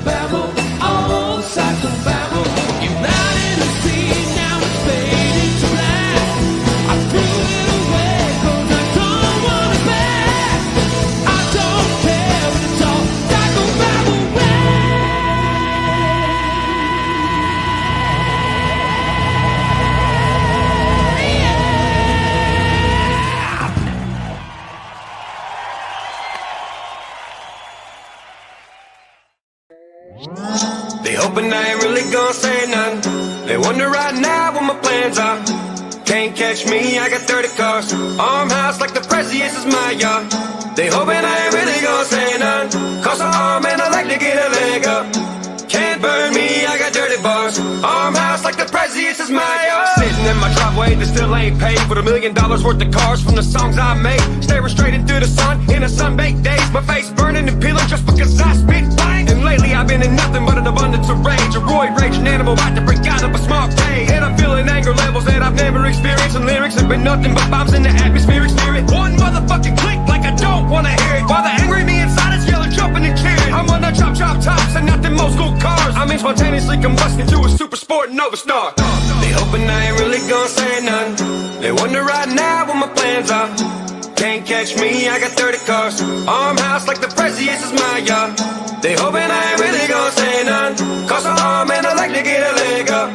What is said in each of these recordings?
Babble, oh, psychobabble. You're not in the scene, now it's fading to black. I threw it away, 'cause I don't want it back. I don't care, but it's all psychobabble They hoping I ain't really gonna say nothing. They wonder right now what my plans are. Can't catch me, I got 30 cars. Armhouse like the president's is my yard. They hoping I ain't really gonna say nothing. Cause an arm and I like to get a leg up. Can't burn me, I got dirty bars. Armhouse like the president's is my yard. Sitting in my driveway that still ain't paid for $1 million worth of cars from the songs I made. Staring straight into the sun in a sun-baked days. My face burning and peeling just because I spit bang. And lately I've been in nothing but an abundance of rage. A roid raging animal about to break out of a smart cage. And I'm feeling anger levels that I've never experienced. And lyrics have been nothing but bombs in the atmospheric spirit. One motherfucking click like I don't wanna hear it. While the angry me inside is yelling, jumping and cheering. I'm on the chop tops and not them old school cars. I mean spontaneously combusting to a super sport Nova Star. They hoping I ain't really gonna say nothing. They wonder right now what my plans are. Can't catch me, I got 30 cars. Armhouse like the president's is my yard. They hoping I ain't really gonna say nothing. Cause an arm and I like to get a leg up.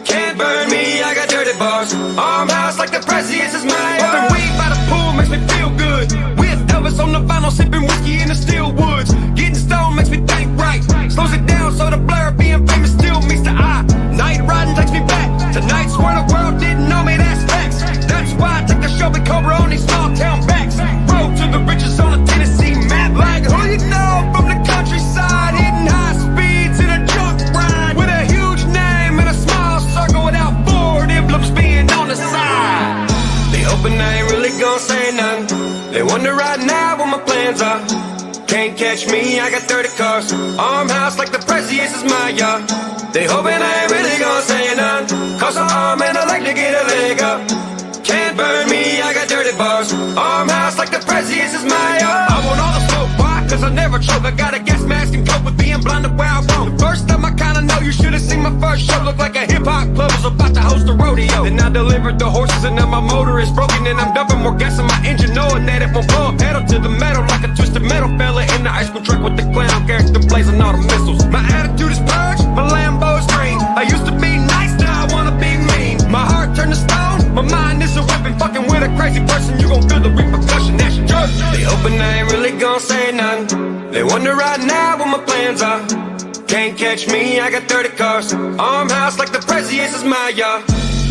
Can't burn me, I got dirty bars. Armhouse like the president's is my yard. Pumping weed by the pool makes me feel good. With Elvis on the vinyl, sipping whiskey in the still woods. Getting stoned makes me think right. Slows it down so the blur of being famous still meets the eye. Night riding takes me back to nights where the world didn't know me, that's facts. That's why I take the Shelby Cobra on these small town backs. Road to the riches on a Tennessee map. Like who you know from the countryside, hitting high speeds in a junk ride. With a huge name and a small circle without Ford emblems being on the side. They hoping I ain't really gonna say nothing. They wonder right now what my plans are. Can't catch me, I got 30 cars. Armhouse like the president's is my yard. They hoping I ain't really gonna say nothing. Cause an arm and I like to get a leg up. Can't burn me, I got dirty bars. Armhouse like the president's is my yard. I want all the smoke, why? Cause I never choke. I got a gas mask and cope with being blind to where I'm wrong. First time I kinda know you should've seen my first show. Looked like a hip-hop club was about to host a rodeo. Then I delivered the horses and now my motor is broken. And I'm dumping more gas in my engine knowing that it won't blow a pedal to the metal. Like a twisted metal fella in the ice cream truck with the clown character blazing all the missiles. My attitude is purged, my Lambo's green. I used to be nice, now I wanna be mean. My heart turned to stone, my mind is a weapon. Fucking with a crazy person, you gon' feel the repercussion, that's your judge. They hoping I ain't really gon' say nothing. They wonder right now what my plans are. Can't catch me, I got 30 cars. Armhouse like the president's is my yard.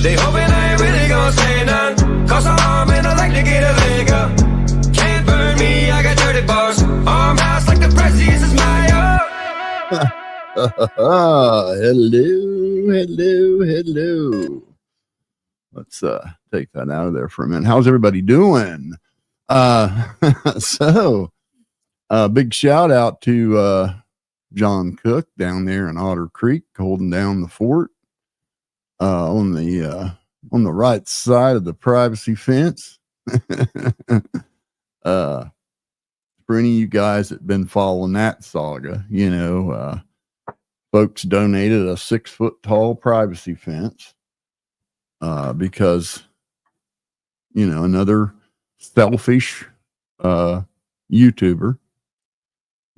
They hoping I ain't really gon' say nothing. Cause an arm and I like to get a leg up. Can't burn me, I got dirty bars. Armhouse like the president's is my yard. Hello. Let's take that out of there for a minute. How's everybody doing? Big shout out to John Cook down there in Otter Creek, holding down the fort on the right side of the privacy fence. For any of you guys that been following that saga, you know, folks donated a 6-foot tall privacy fence because, you know, another selfish YouTuber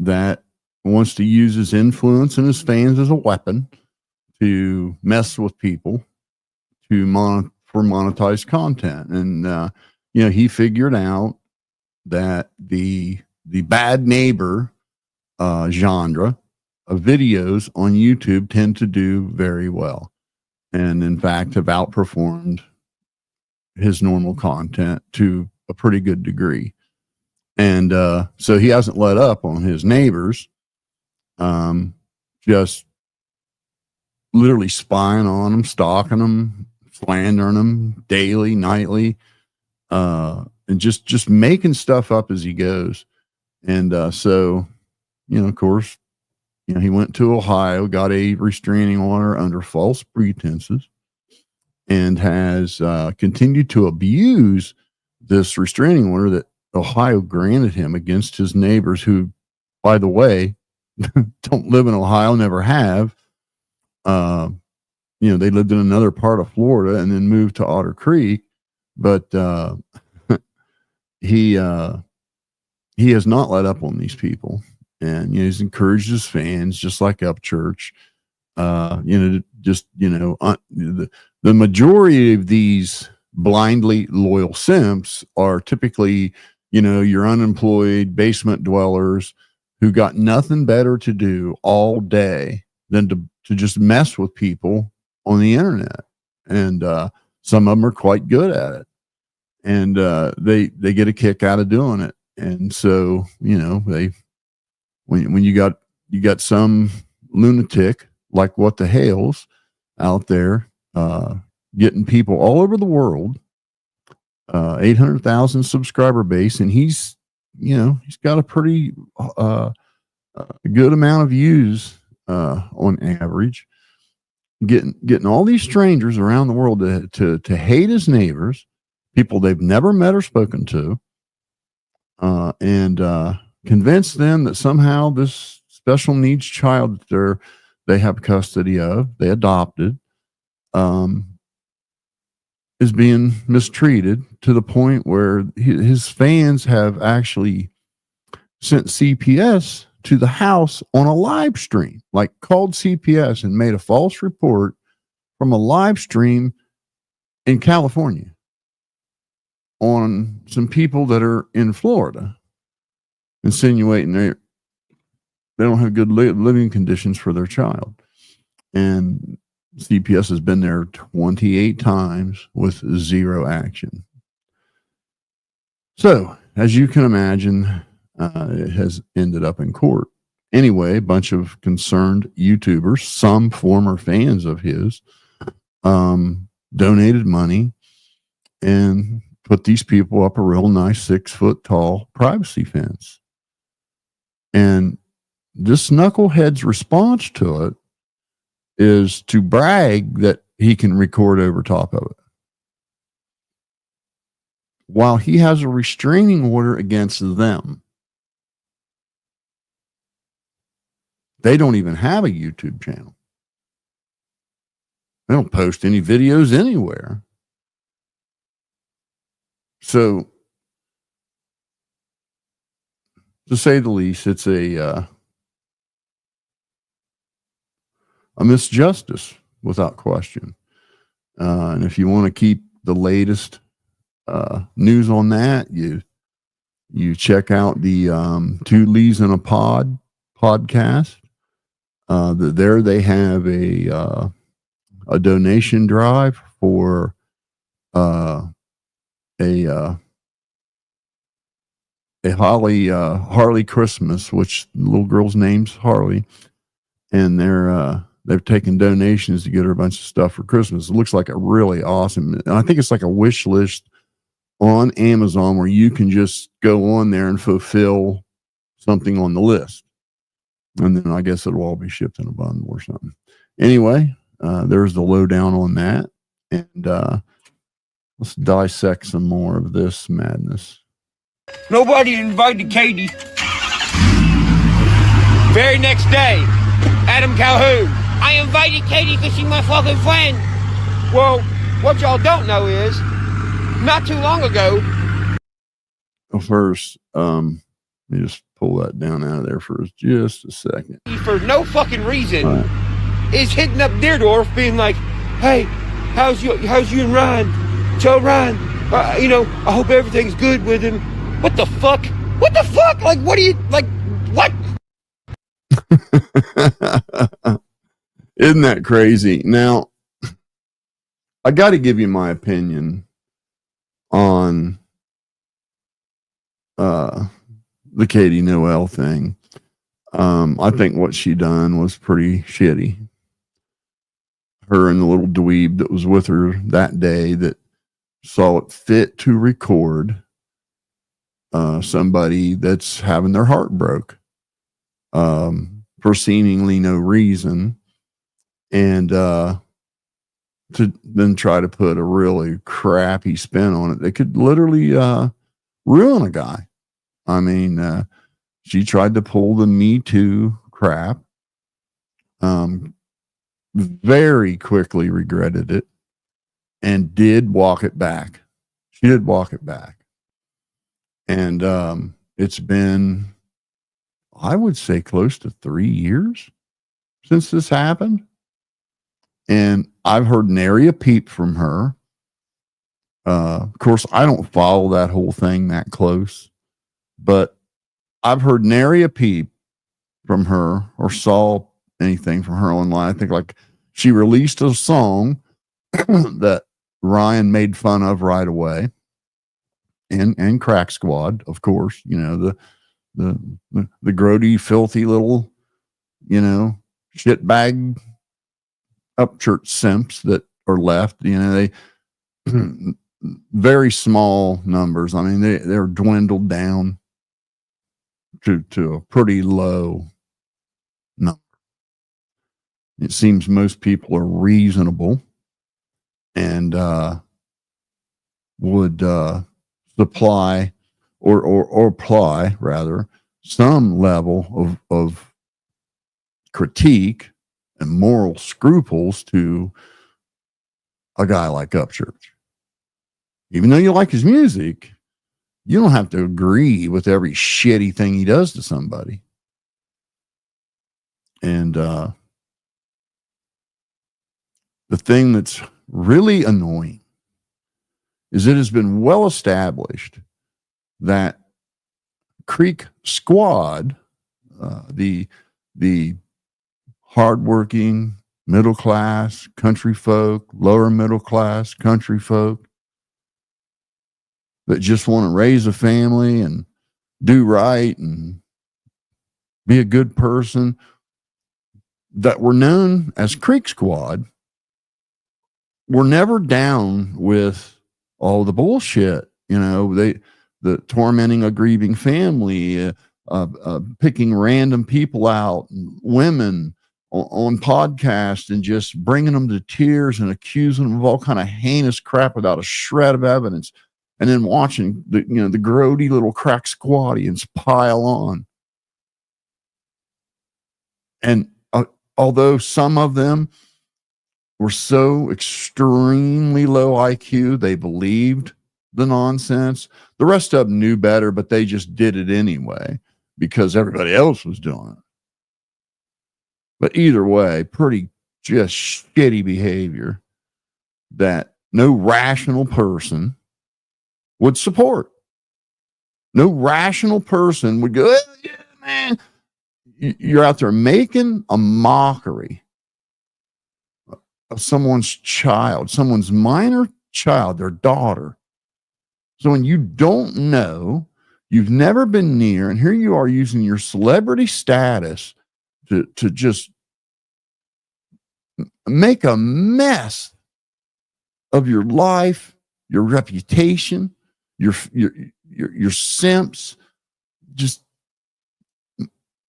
that wants to use his influence and his fans as a weapon to mess with people for monetized content. And, you know, he figured out that the bad neighbor genre of videos on YouTube tend to do very well. And in fact, have outperformed his normal content to a pretty good degree. And so he hasn't let up on his neighbors, just literally spying on them, stalking them, slandering them daily, nightly, and just making stuff up as he goes. And so, you know, of course, you know, he went to Ohio, got a restraining order under false pretenses, and has continued to abuse this restraining order that Ohio granted him against his neighbors, who, by the way, don't live in Ohio, never have. You know, they lived in another part of Florida and then moved to Otter Creek, but he has not let up on these people, and you know, he's encouraged his fans, just like Upchurch. You know, just you know, the majority of these blindly loyal simps are typically, you know, your unemployed basement dwellers who got nothing better to do all day than to just mess with people on the internet. And some of them are quite good at it, and they get a kick out of doing it. And so, you know, when you got some lunatic like What the Hales out there getting people all over the world, 800,000 subscriber base, and he's got a pretty good amount of views on average, getting all these strangers around the world to hate his neighbors, people they've never met or spoken to, and convince them that somehow this special needs child that they have custody of, they adopted, is being mistreated to the point where his fans have actually sent CPS to the house on a live stream, like called CPS and made a false report from a live stream in California on some people that are in Florida, insinuating they don't have good living conditions for their child. And CPS has been there 28 times with zero action. So, as you can imagine, it has ended up in court. Anyway, a bunch of concerned YouTubers, some former fans of his, donated money and put these people up a real nice 6 foot tall privacy fence. And this knucklehead's response to it is to brag that he can record over top of it, while he has a restraining order against them. They don't even have a YouTube channel. They don't post any videos anywhere. So, to say the least, it's a misjustice without question. And if you want to keep the latest news on that, you check out the Two Lees in a podcast. There they have a donation drive for a Harley Christmas, which the little girl's name's Harley, and they've taken donations to get her a bunch of stuff for Christmas. It looks like a really awesome, and I think it's like a wish list on Amazon where you can just go on there and fulfill something on the list. And then I guess it'll all be shipped in a bundle or something. Anyway, there's the lowdown on that. And let's dissect some more of this madness. Nobody invited Katie. Very next day, Adam Calhoun. I invited Katie because she's my fucking friend. Well, what y'all don't know is, not too long ago. First, let me just pull that down out of there for just a second. For no fucking reason, is hitting up their door, being like, "Hey, how's you and Ryan? Tell Ryan, I hope everything's good with him." What the fuck? What the fuck? Like, what do you like? What? Isn't that crazy? Now, I got to give you my opinion on the Katie Noel thing. I think what she done was pretty shitty. Her and the little dweeb that was with her that day that saw it fit to record somebody that's having their heart broke for seemingly no reason, and to then try to put a really crappy spin on it. They could literally ruin a guy. I mean, she tried to pull the Me Too crap. Very quickly regretted it and did walk it back. She did walk it back. And it's been, I would say, close to 3 years since this happened. And I've heard nary a peep from her. Of course, I don't follow that whole thing that close, but I've heard nary a peep from her or saw anything from her online. I think like she released a song that Ryan made fun of right away, and Crack Squad, of course, you know, the grody, filthy little, you know, shitbag Upchurch simps that are left. You know, they very small numbers. I mean, they're dwindled down to a pretty low number. It seems most people are reasonable and would supply or apply rather some level of critique and moral scruples to a guy like Upchurch. Even though you like his music, you don't have to agree with every shitty thing he does to somebody. And the thing that's really annoying is it has been well established that Creek Squad, the hardworking middle class country folk, lower middle class country folk that just want to raise a family and do right and be a good person, that were known as Creek Squad, were never down with all the bullshit. You know, the tormenting a grieving family, picking random people out, women on podcasts and just bringing them to tears and accusing them of all kind of heinous crap without a shred of evidence, and then watching the grody little crack squadians pile on. And although some of them were so extremely low IQ, they believed the nonsense. The rest of them knew better, but they just did it anyway because everybody else was doing it. But either way, pretty just shitty behavior that no rational person would support. No rational person would go, oh, yeah, man. You're out there making a mockery of someone's child, someone's minor child, their daughter. So when you don't know, you've never been near, and here you are using your celebrity status to just make a mess of your life, your reputation, your simps, just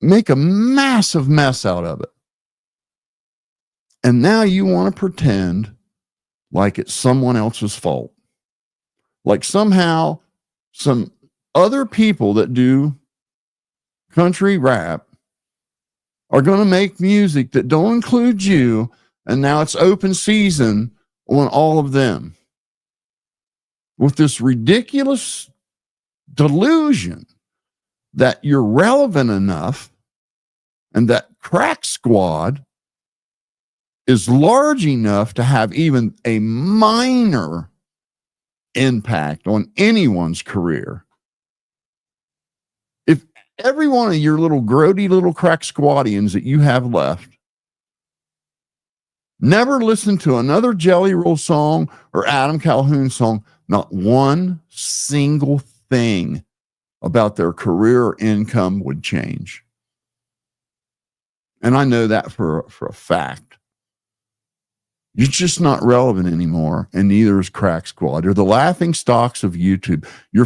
make a massive mess out of it. And now you want to pretend like it's someone else's fault. Like somehow some other people that do country rap are going to make music that don't include you, and now it's open season on all of them with this ridiculous delusion that you're relevant enough and that Crack Squad is large enough to have even a minor impact on anyone's career. If every one of your little grody little crack squadians that you have left never listened to another Jelly Roll song or Adam Calhoun song, not one single thing about their career or income would change. And I know that for a fact. You're just not relevant anymore, and neither is Crack Squad. You're the laughing stocks of YouTube. Your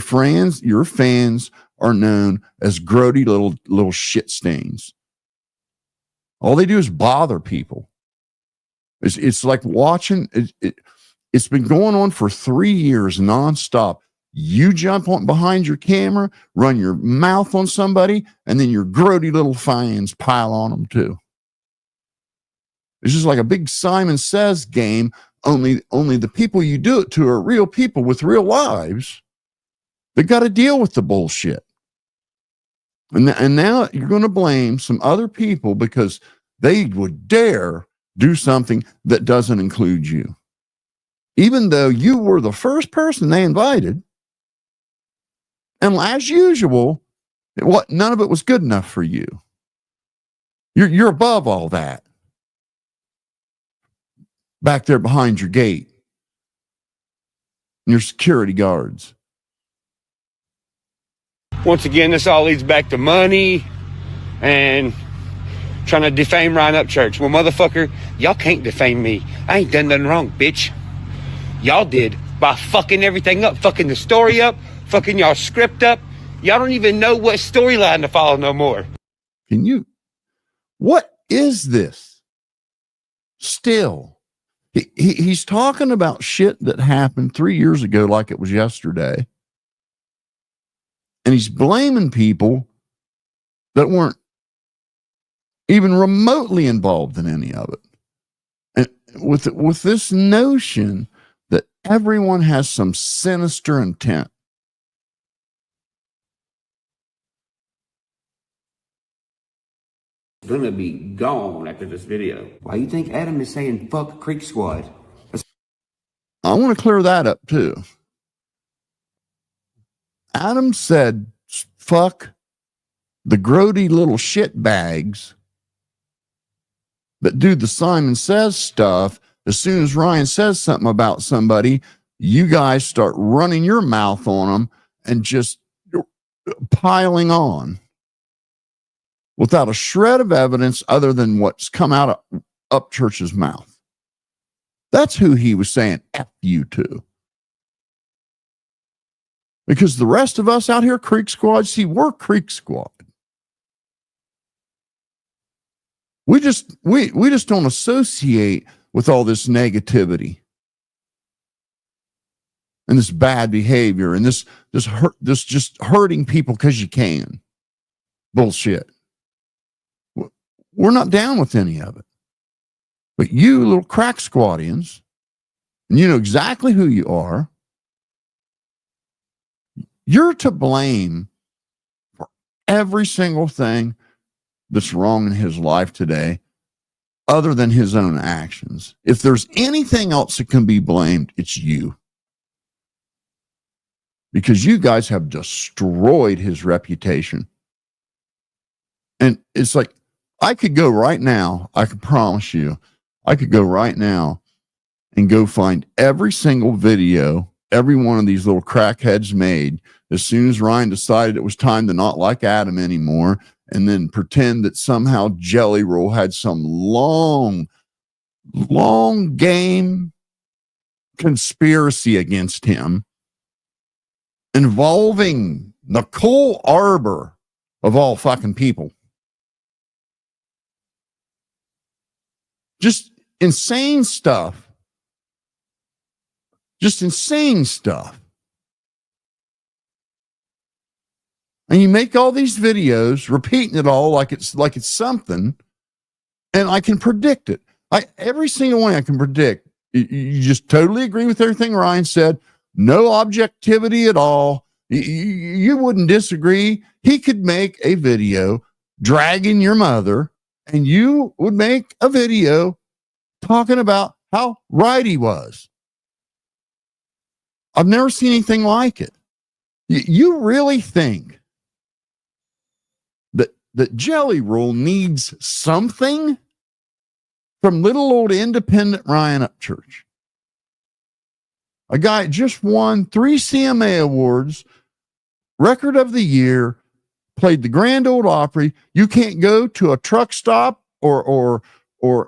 fans are known as grody little shit stains. All they do is bother people. It's like watching. It's been going on for 3 years nonstop. You jump on behind your camera, run your mouth on somebody, and then your grody little fans pile on them too. It's just like a big Simon Says game, only the people you do it to are real people with real lives that got to deal with the bullshit. And now you're going to blame some other people because they would dare do something that doesn't include you. Even though you were the first person they invited. And as usual, none of it was good enough for you. You're above all that. Back there behind your gate. Your security guards. Once again, this all leads back to money and trying to defame Ryan Upchurch. Well, motherfucker, y'all can't defame me. I ain't done nothing wrong, bitch. Y'all did by fucking everything up, fucking the story up, fucking y'all script up. Y'all don't even know what storyline to follow no more. What is this? Still, he's talking about shit that happened 3 years ago like it was yesterday. And he's blaming people that weren't even remotely involved in any of it. And with this notion that everyone has some sinister intent. Gonna be gone after this video. Why you think Adam is saying fuck Creek Squad? I want to clear that up too. Adam said fuck the grody little shit bags that do the Simon Says stuff. As soon as Ryan says something about somebody, you guys start running your mouth on them and just piling on without a shred of evidence other than what's come out of Upchurch's mouth. That's who he was saying F you to. Because the rest of us out here, Creek Squad, see, we're Creek Squad. We just don't associate with all this negativity and this bad behavior and this just hurting people because you can. Bullshit. We're not down with any of it. But you little crack squadians, and you know exactly who you are, you're to blame for every single thing that's wrong in his life today, other than his own actions. If there's anything else that can be blamed, it's you. Because you guys have destroyed his reputation. And it's like, I could go right now, I can promise you, I could go right now and go find every single video every one of these little crackheads made as soon as Ryan decided it was time to not like Adam anymore, and then pretend that somehow Jelly Roll had some long game conspiracy against him involving Nicole Arbor of all fucking people. Just insane stuff. Just insane stuff. And you make all these videos repeating it all like it's something, and I can predict it. Every single one I can predict. You just totally agree with everything Ryan said. No objectivity at all. You wouldn't disagree. He could make a video dragging your mother, and you would make a video talking about how right he was. I've never seen anything like it. You really think that Jelly Roll needs something from little old independent Ryan Upchurch? A guy just won 3 CMA awards, record of the year, played the Grand Ole Opry. You can't go to a truck stop or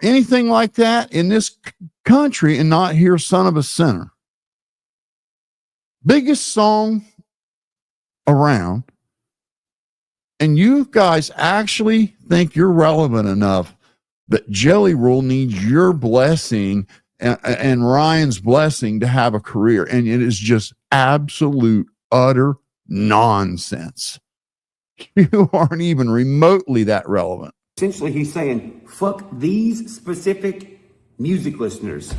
anything like that in this country and not hear Son of a Sinner. Biggest song around. And you guys actually think you're relevant enough that Jelly Roll needs your blessing and Ryan's blessing to have a career. And it is just absolute, utter nonsense. You aren't even remotely that relevant. Essentially, he's saying, fuck these specific music listeners.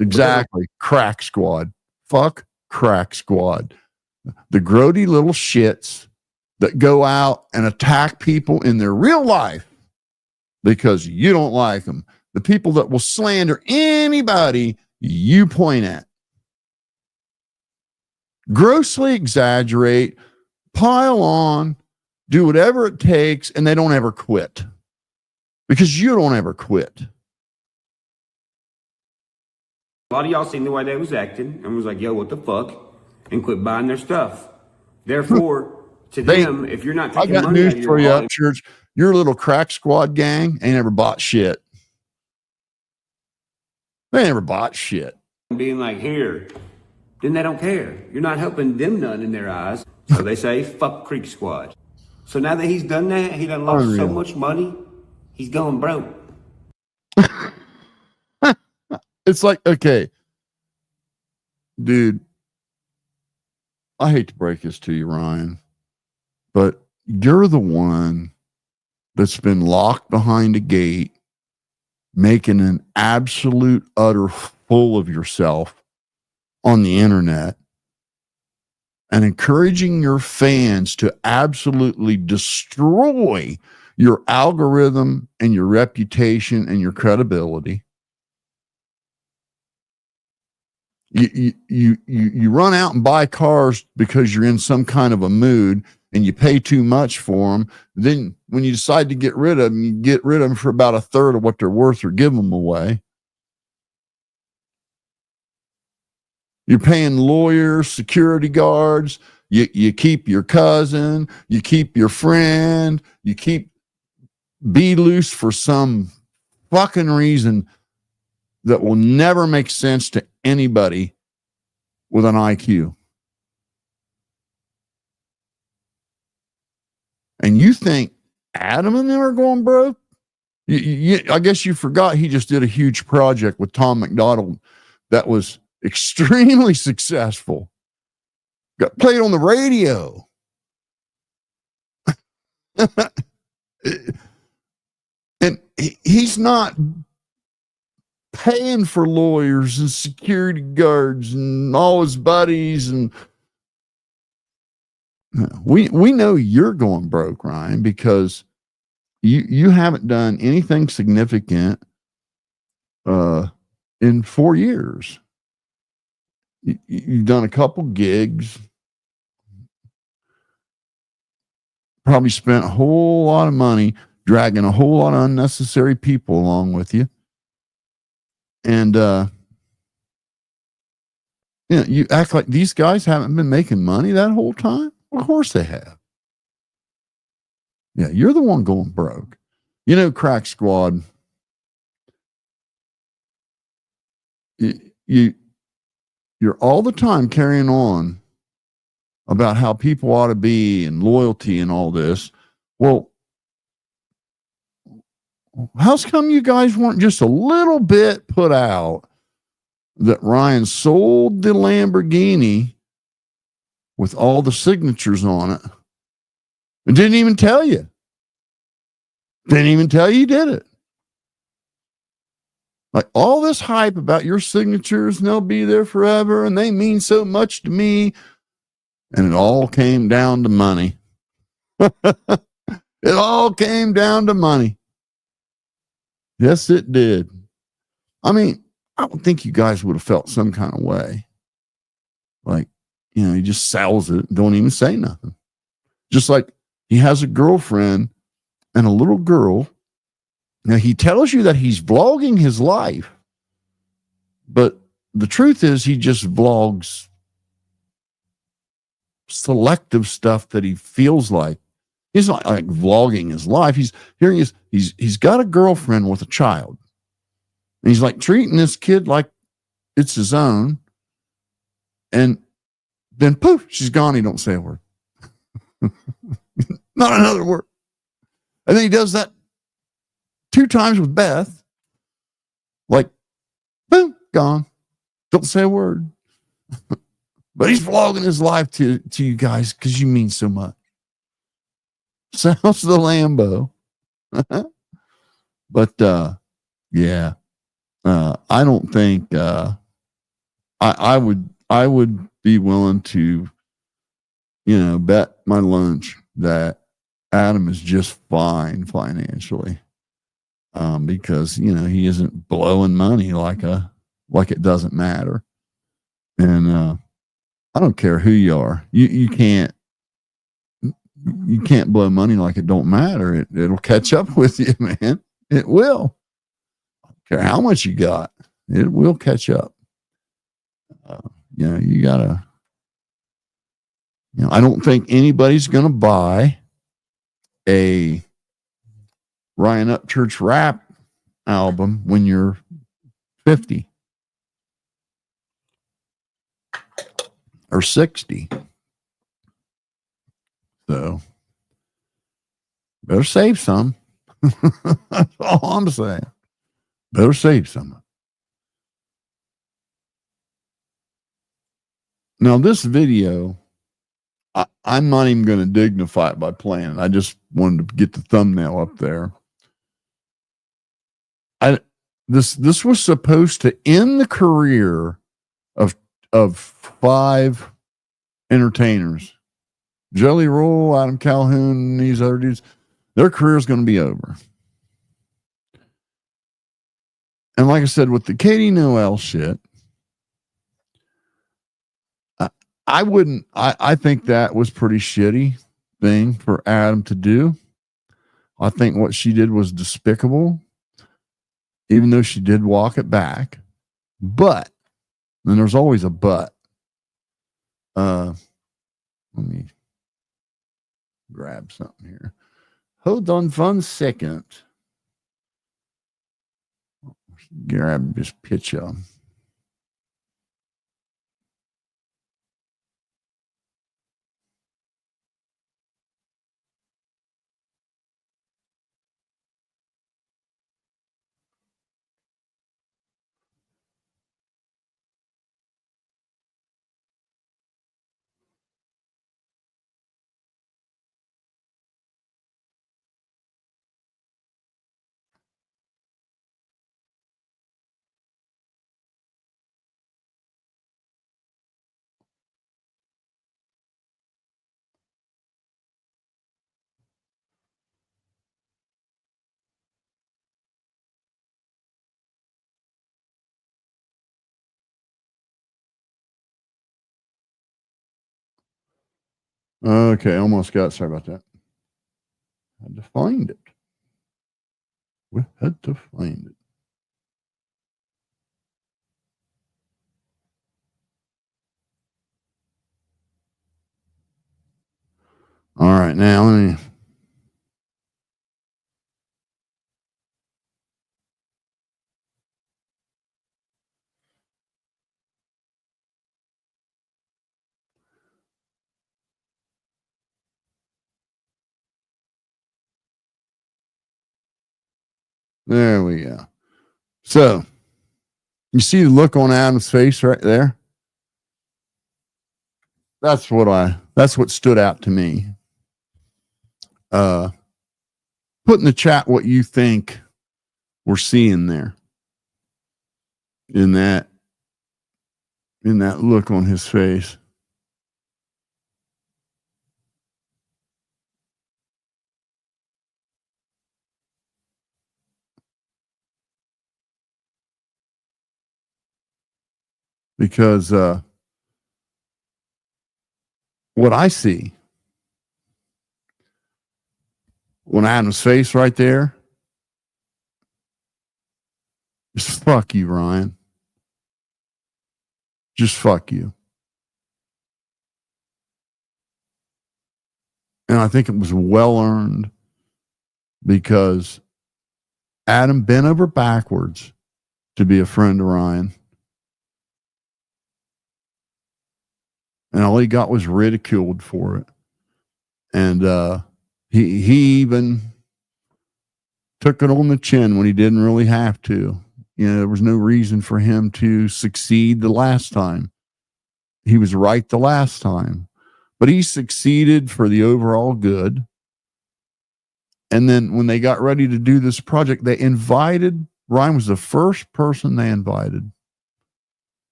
Exactly. Crack squad. Fuck crack squad. The grody little shits that go out and attack people in their real life because you don't like them. The people that will slander anybody you point at. Grossly exaggerate, pile on, do whatever it takes, and they don't ever quit. Because you don't ever quit. A lot of y'all seen the way they was acting and was like, yo, what the fuck? And quit buying their stuff. Therefore, to them, if you're not I taking got money out news of for your you, wallet, Upchurch. Your little crack squad gang ain't ever bought shit. They never bought shit. being like, here, then they don't care. You're not helping them none in their eyes. So they say, fuck Creek Squad. So now that he's done that, he done lost so much money, he's going broke. It's like, okay, dude, I hate to break this to you, Ryan, but you're the one that's been locked behind a gate, making an absolute utter fool of yourself on the internet and encouraging your fans to absolutely destroy your algorithm and your reputation and your credibility. You run out and buy cars because you're in some kind of a mood and you pay too much for them. Then when you decide to get rid of them, you get rid of them for about a third of what they're worth or give them away. You're paying lawyers, security guards. You keep your cousin. You keep your friend. You keep be loose for some fucking reason that will never make sense to anybody with an IQ. And you think Adam and them are going broke? I guess you forgot he just did a huge project with Tom McDonald that was extremely successful. Got played on the radio. And he's not paying for lawyers and security guards and all his buddies. And we know you're going broke, Ryan, because you haven't done anything significant in 4 years. You've done a couple gigs, probably spent a whole lot of money dragging a whole lot of unnecessary people along with you. And, you act like these guys haven't been making money that whole time. Of course they have. Yeah, you're the one going broke. You know, Crack Squad, you're all the time carrying on about how people ought to be and loyalty and all this. Well, how's come you guys weren't just a little bit put out that Ryan sold the Lamborghini with all the signatures on it and didn't even tell you? Didn't even tell you did it. Like all this hype about your signatures and they'll be there forever and they mean so much to me. And it all came down to money. It all came down to money. Yes, it did. I mean, I would think you guys would have felt some kind of way. Like, he just sells it, don't even say nothing. Just like he has a girlfriend and a little girl. Now, he tells you that he's vlogging his life, but the truth is he just vlogs selective stuff that he feels like. He's not like vlogging his life. He's got a girlfriend with a child. And he's like treating this kid like it's his own. And then poof, she's gone. He don't say a word. Not another word. And then he does that 2 times with Beth. Like, boom, gone. Don't say a word. But he's vlogging his life to you guys because you mean so much. Sounds the Lambo. But yeah. I don't think I would be willing to, bet my lunch that Adam is just fine financially. Because he isn't blowing money like it doesn't matter. And I don't care who you are. You can't blow money like it don't matter. It'll catch up with you, man. It will. I don't care how much you got. It will catch up. You gotta. I don't think anybody's gonna buy a Ryan Upchurch rap album when you're 50 or 60. So better save some. That's all I'm saying. Better save some. Now, this video, I'm not even going to dignify it by playing it. I just wanted to get the thumbnail up there. This was supposed to end the career of 5 entertainers. Jelly Roll, Adam Calhoun, these other dudes, their career is going to be over. And like I said, with the Katie Noel shit, I think that was pretty shitty thing for Adam to do. I think what she did was despicable, even though she did walk it back. But, and there's always a but. Let me grab something here. Hold on 1 second. Grab this picture. Okay, almost got. Sorry about that. Had to find it. We had to find it. All right, now let me. There we go. So, you see the look on Adam's face right there? That's what stood out to me. Put in the chat what you think we're seeing there in that look on his face. Because what I see on Adam's face right there is fuck you, Ryan. Just fuck you. And I think it was well earned because Adam bent over backwards to be a friend of Ryan. And all he got was ridiculed for it. And he even took it on the chin when he didn't really have to. There was no reason for him to succeed the last time. he was right the last time, but he succeeded for the overall good. And then when they got ready to do this project, they invited, Ryan was the first person they invited.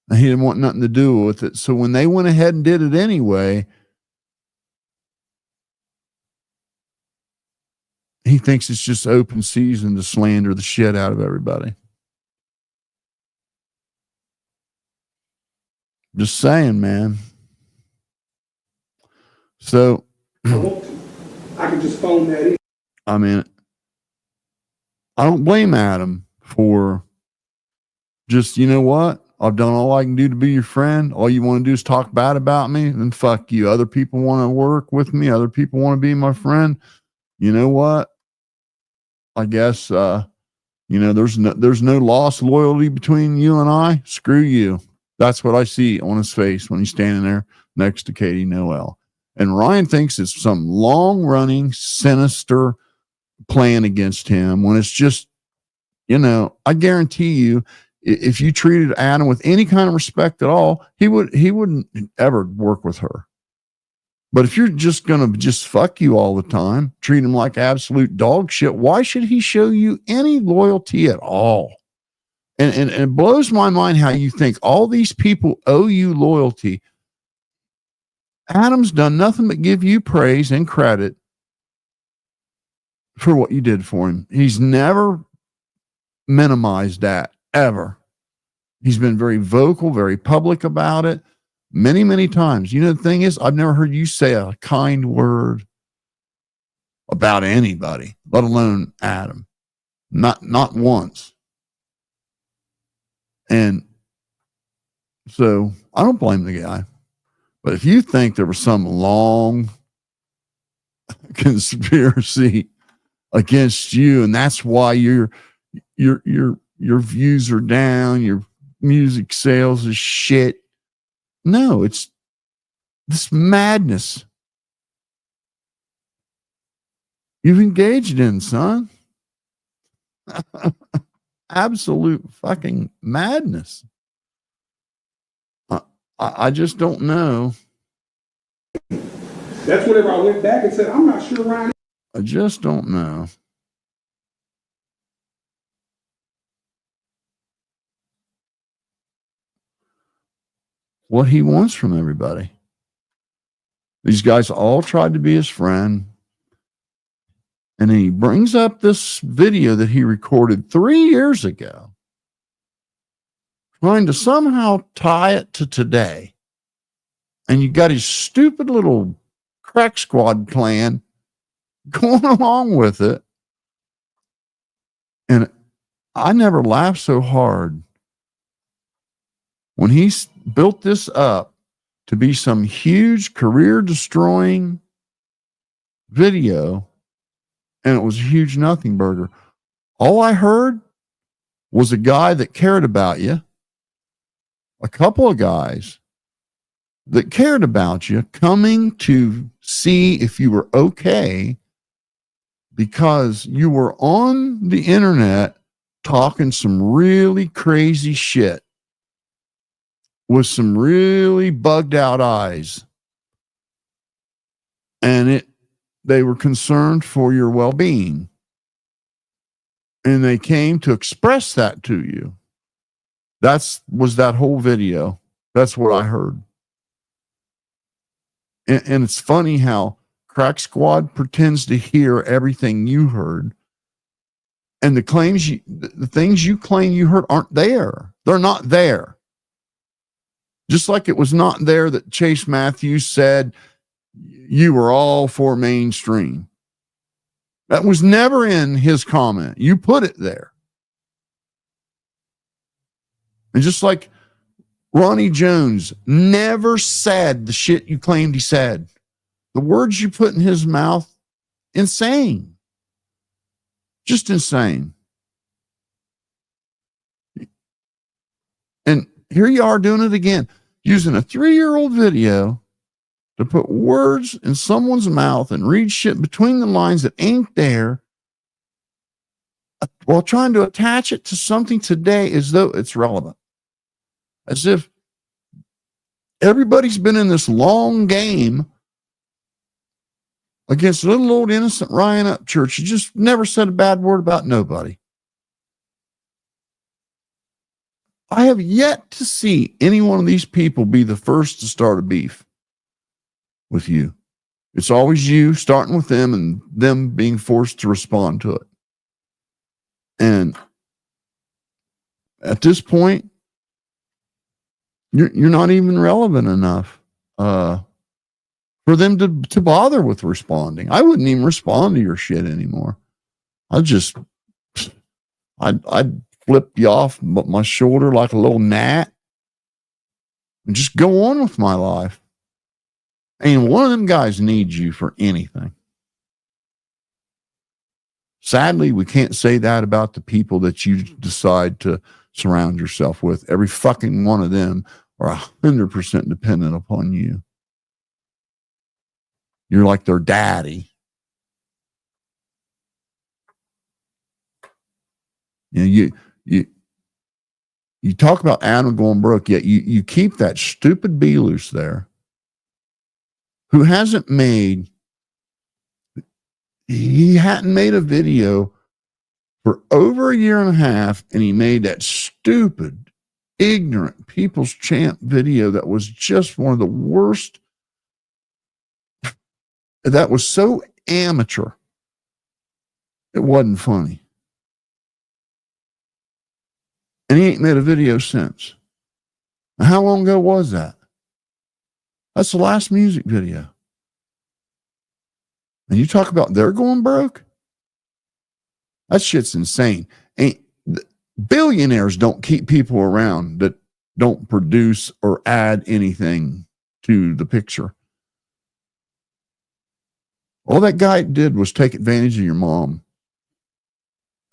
And he didn't want nothing to do with it. So when they went ahead and did it anyway, he thinks it's just open season to slander the shit out of everybody. Just saying, man. So I can just phone that in. I mean, I don't blame Adam for just, you know what? I've done all I can do to be your friend. All you want to do is talk bad about me, then fuck you. Other people want to work with me. Other people want to be my friend. You know what? I guess, there's no lost loyalty between you and I. Screw you. That's what I see on his face when he's standing there next to Katie Noel. And Ryan thinks it's some long-running, sinister plan against him when it's just, I guarantee you, if you treated Adam with any kind of respect at all, he wouldn't ever work with her. But if you're just going to just fuck you all the time, treat him like absolute dog shit, why should he show you any loyalty at all? And it blows my mind how you think all these people owe you loyalty. Adam's done nothing but give you praise and credit for what you did for him. He's never minimized that, ever. He's been very vocal, very public about it many, many times. You know, the thing is, I've never heard you say a kind word about anybody, let alone Adam. Not once. And so I don't blame the guy. But if you think there was some long conspiracy against you, and that's why your views are down, your music sales is shit. No, it's this madness you've engaged in, son. Absolute fucking madness. I just don't know. That's whenever I went back and said, I'm not sure Ryan. I just don't know. What he wants from everybody. These guys all tried to be his friend. And then he brings up this video that he recorded 3 years ago, trying to somehow tie it to today. And you got his stupid little crack squad plan going along with it. And I never laughed so hard when he built this up to be some huge career destroying video. And it was a huge nothing burger. All I heard was a guy that cared about you, a couple of guys that cared about you coming to see if you were okay because you were on the internet talking some really crazy shit with some really bugged out eyes. And they were concerned for your well-being. And they came to express that to you. Was that whole video. That's what I heard. And it's funny how Crack Squad pretends to hear everything you heard. And the things you claim you heard aren't there. They're not there. Just like it was not there that Chase Matthews said you were all for mainstream. That was never in his comment. You put it there. And just like Ronnie Jones never said the shit you claimed he said. The words you put in his mouth, insane. Just insane. And here you are doing it again, using a 3-year-old video to put words in someone's mouth and read shit between the lines that ain't there while trying to attach it to something today as though it's relevant. as if everybody's been in this long game against little old innocent Ryan Upchurch. He just never said a bad word about nobody. I have yet to see any one of these people be the first to start a beef with you. It's always you starting with them and them being forced to respond to it. And at this point, you're not even relevant enough for them to bother with responding. I wouldn't even respond to your shit anymore. I'd flip you off my shoulder like a little gnat and just go on with my life. Ain't one of them guys needs you for anything. Sadly, we can't say that about the people that you decide to surround yourself with. Every fucking one of them are 100% dependent upon you. You're like their daddy. You know, you talk about Adam going broke, yet you keep that stupid B-loose there who hasn't made, he hadn't made a video for over a year and a half, and he made that stupid, ignorant People's Champ video that was just one of the worst. That was so amateur. It wasn't funny. And he ain't made a video since. Now, how long ago was that? That's the last music video. And you talk about they're going broke? That shit's insane. Billionaires don't keep people around that don't produce or add anything to the picture. All that guy did was take advantage of your mom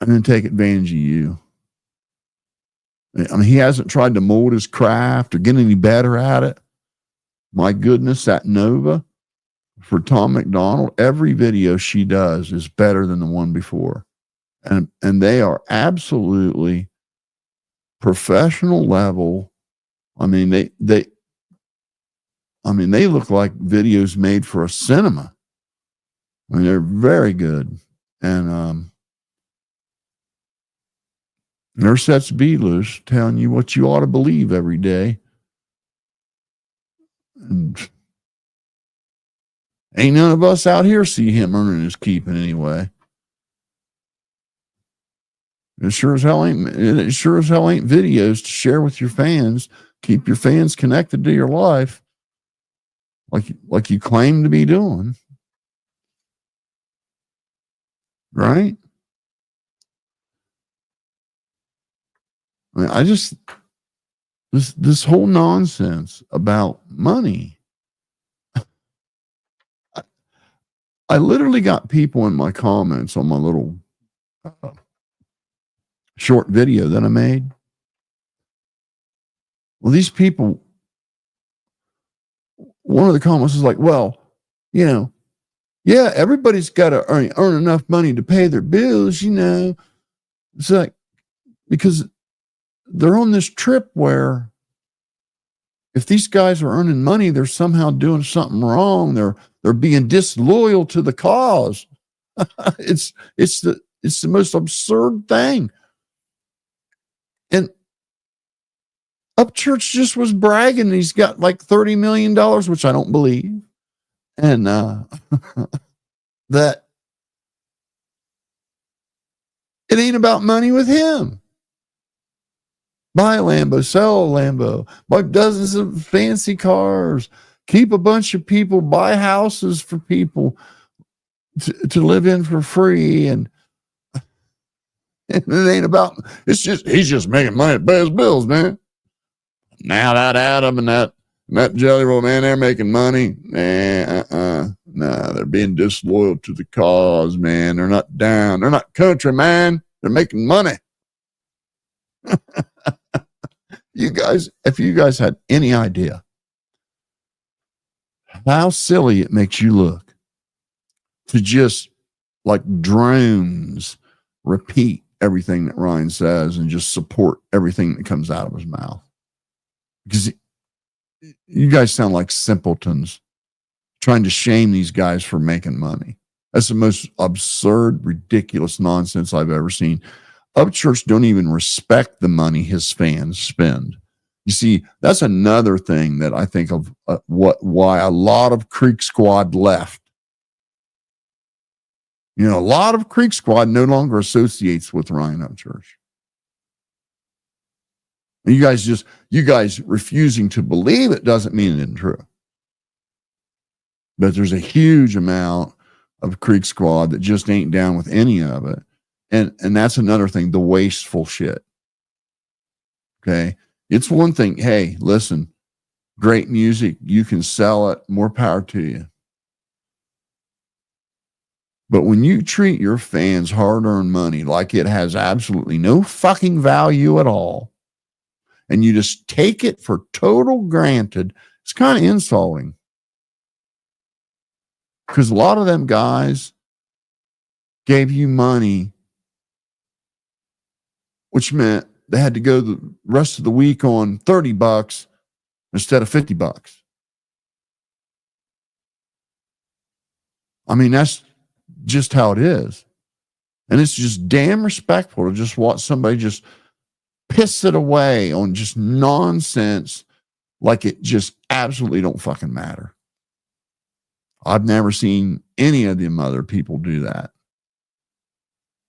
and then take advantage of you. I mean, he hasn't tried to mold his craft or get any better at it. My goodness, that Nova for Tom McDonald, every video she does is better than the one before. And they are absolutely professional level. I mean, they look like videos made for a cinema. I mean, they're very good. And there sets B-loose telling you what you ought to believe every day. And ain't none of us out here see him earning his keep in any way. It sure as hell ain't videos to share with your fans. Keep your fans connected to your life like you claim to be doing. Right? I mean, this whole nonsense about money. I literally got people in my comments on my little short video that I made. Well, these people, one of the comments is like, well, you know, yeah, everybody's got to earn enough money to pay their bills, you know. It's like, because they're on this trip where if these guys are earning money, they're somehow doing something wrong. They're being disloyal to the cause. It's the most absurd thing. And Upchurch just was bragging he's got like $30 million, which I don't believe. And that it ain't about money with him. Buy a Lambo, sell a Lambo, buy dozens of fancy cars, keep a bunch of people, buy houses for people to live in for free. And it ain't about, he's just making money to pay his bills, man. Now that Adam and that Jelly Roll, man, they're making money. Nah, they're being disloyal to the cause, man. They're not down. They're not country, man. They're making money. You guys, if you guys had any idea how silly it makes you look to just like drones repeat everything that Ryan says and just support everything that comes out of his mouth. because you guys sound like simpletons trying to shame these guys for making money. That's the most absurd, ridiculous nonsense I've ever seen. Upchurch don't even respect the money his fans spend. You see, that's another thing that I think of why a lot of Creek Squad left. You know, a lot of Creek Squad no longer associates with Ryan Upchurch. You guys refusing to believe it doesn't mean it isn't true. But there's a huge amount of Creek Squad that just ain't down with any of it. And that's another thing, the wasteful shit. Okay. It's one thing. Hey, listen, great music. You can sell it. More power to you. But when you treat your fans' hard-earned money like it has absolutely no fucking value at all, and you just take it for total granted, it's kind of insulting. Because a lot of them guys gave you money, which meant they had to go the rest of the week on $30 instead of $50. I mean, that's just how it is. And it's just damn respectful to just watch somebody just piss it away on just nonsense like it just absolutely don't fucking matter. I've never seen any of them other people do that.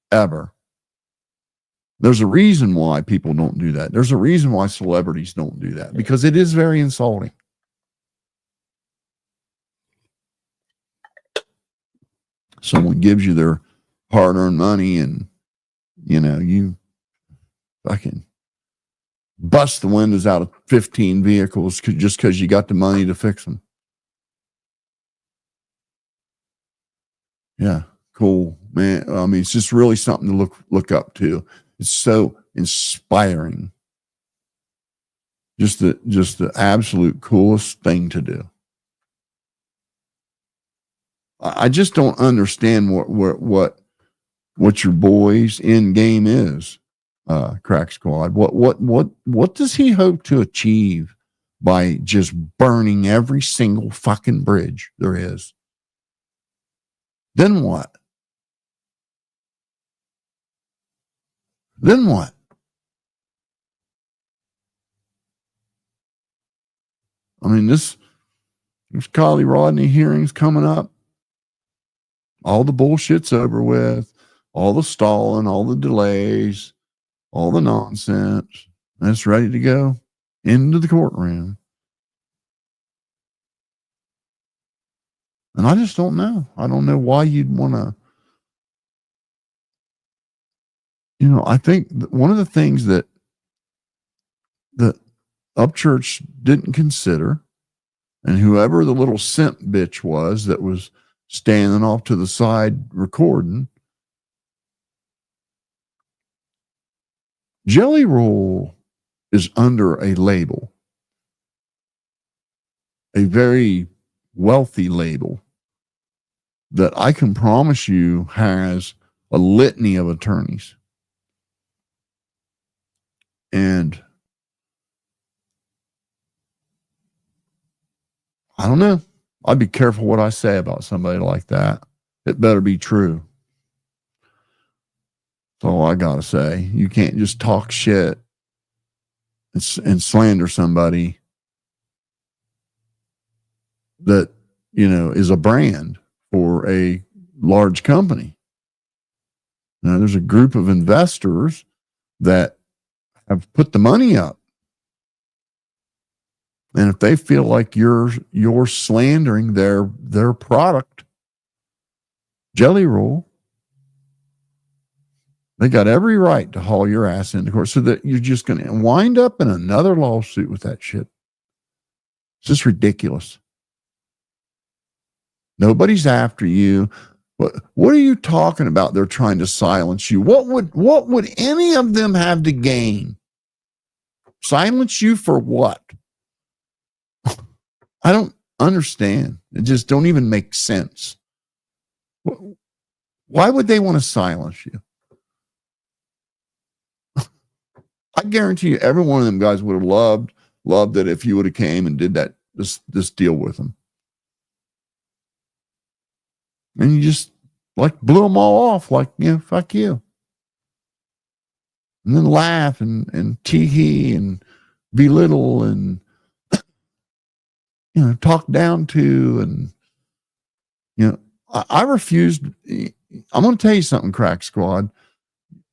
Ever. There's a reason why people don't do that. There's a reason why celebrities don't do that, because it is very insulting. Someone gives you their hard-earned money and, you know, you fucking bust the windows out of 15 vehicles just because you got the money to fix them. Yeah, cool, man. I mean, it's just really something to look up to. It's so inspiring. Just the absolute coolest thing to do. I just don't understand what your boy's end game is, Crack Squad. What does he hope to achieve by just burning every single fucking bridge there is? Then what? Then what? I mean, there's Kiely Rodni hearings coming up. All the bullshit's over with. All the stalling, all the delays, all the nonsense. And it's ready to go into the courtroom. And I just don't know. I don't know why you'd want to. You know, I think one of the things that Upchurch didn't consider, and whoever the little simp bitch was that was standing off to the side recording, Jelly Roll is under a label, a very wealthy label that I can promise you has a litany of attorneys. And I don't know. I'd be careful what I say about somebody like that. It better be true. That's all I got to say. You can't just talk shit and slander somebody that, you know, is a brand for a large company. Now, there's a group of investors that have put the money up. And if they feel like you're slandering their product, Jelly Roll, they got every right to haul your ass into court, so that you're just going to wind up in another lawsuit with that shit. It's just ridiculous. Nobody's after you. What are you talking about? They're trying to silence you. What would any of them have to gain? Silence you for what? I don't understand. It just don't even make sense. Why would they want to silence you? I guarantee you every one of them guys would have loved it if you would have came and did that, this deal with them. And you just like blew them all off, like, fuck you. And then laugh and tee-hee and belittle and, talk down to. And, I refused. I'm going to tell you something, Crack Squad.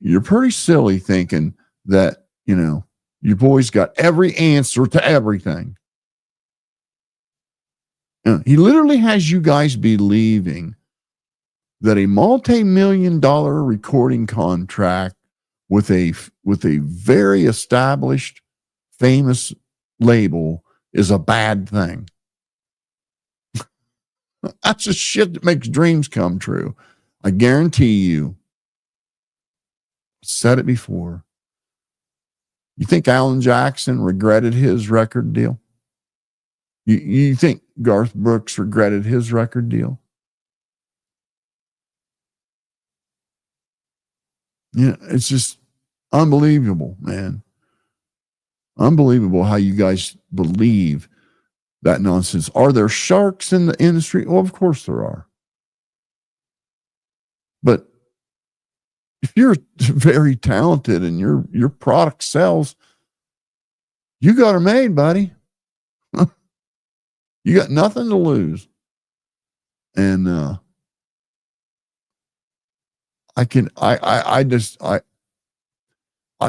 You're pretty silly thinking that, you boys got every answer to everything. He literally has you guys believing that a multi-million-dollar recording contract with a very established, famous label is a bad thing. That's the shit that makes dreams come true. I guarantee you. I've said it before. You think Alan Jackson regretted his record deal? You think Garth Brooks regretted his record deal? It's just unbelievable, man. Unbelievable how you guys believe that nonsense. Are there sharks in the industry? Well, of course there are. But if you're very talented and your product sells, you got her made, buddy. You got nothing to lose. And I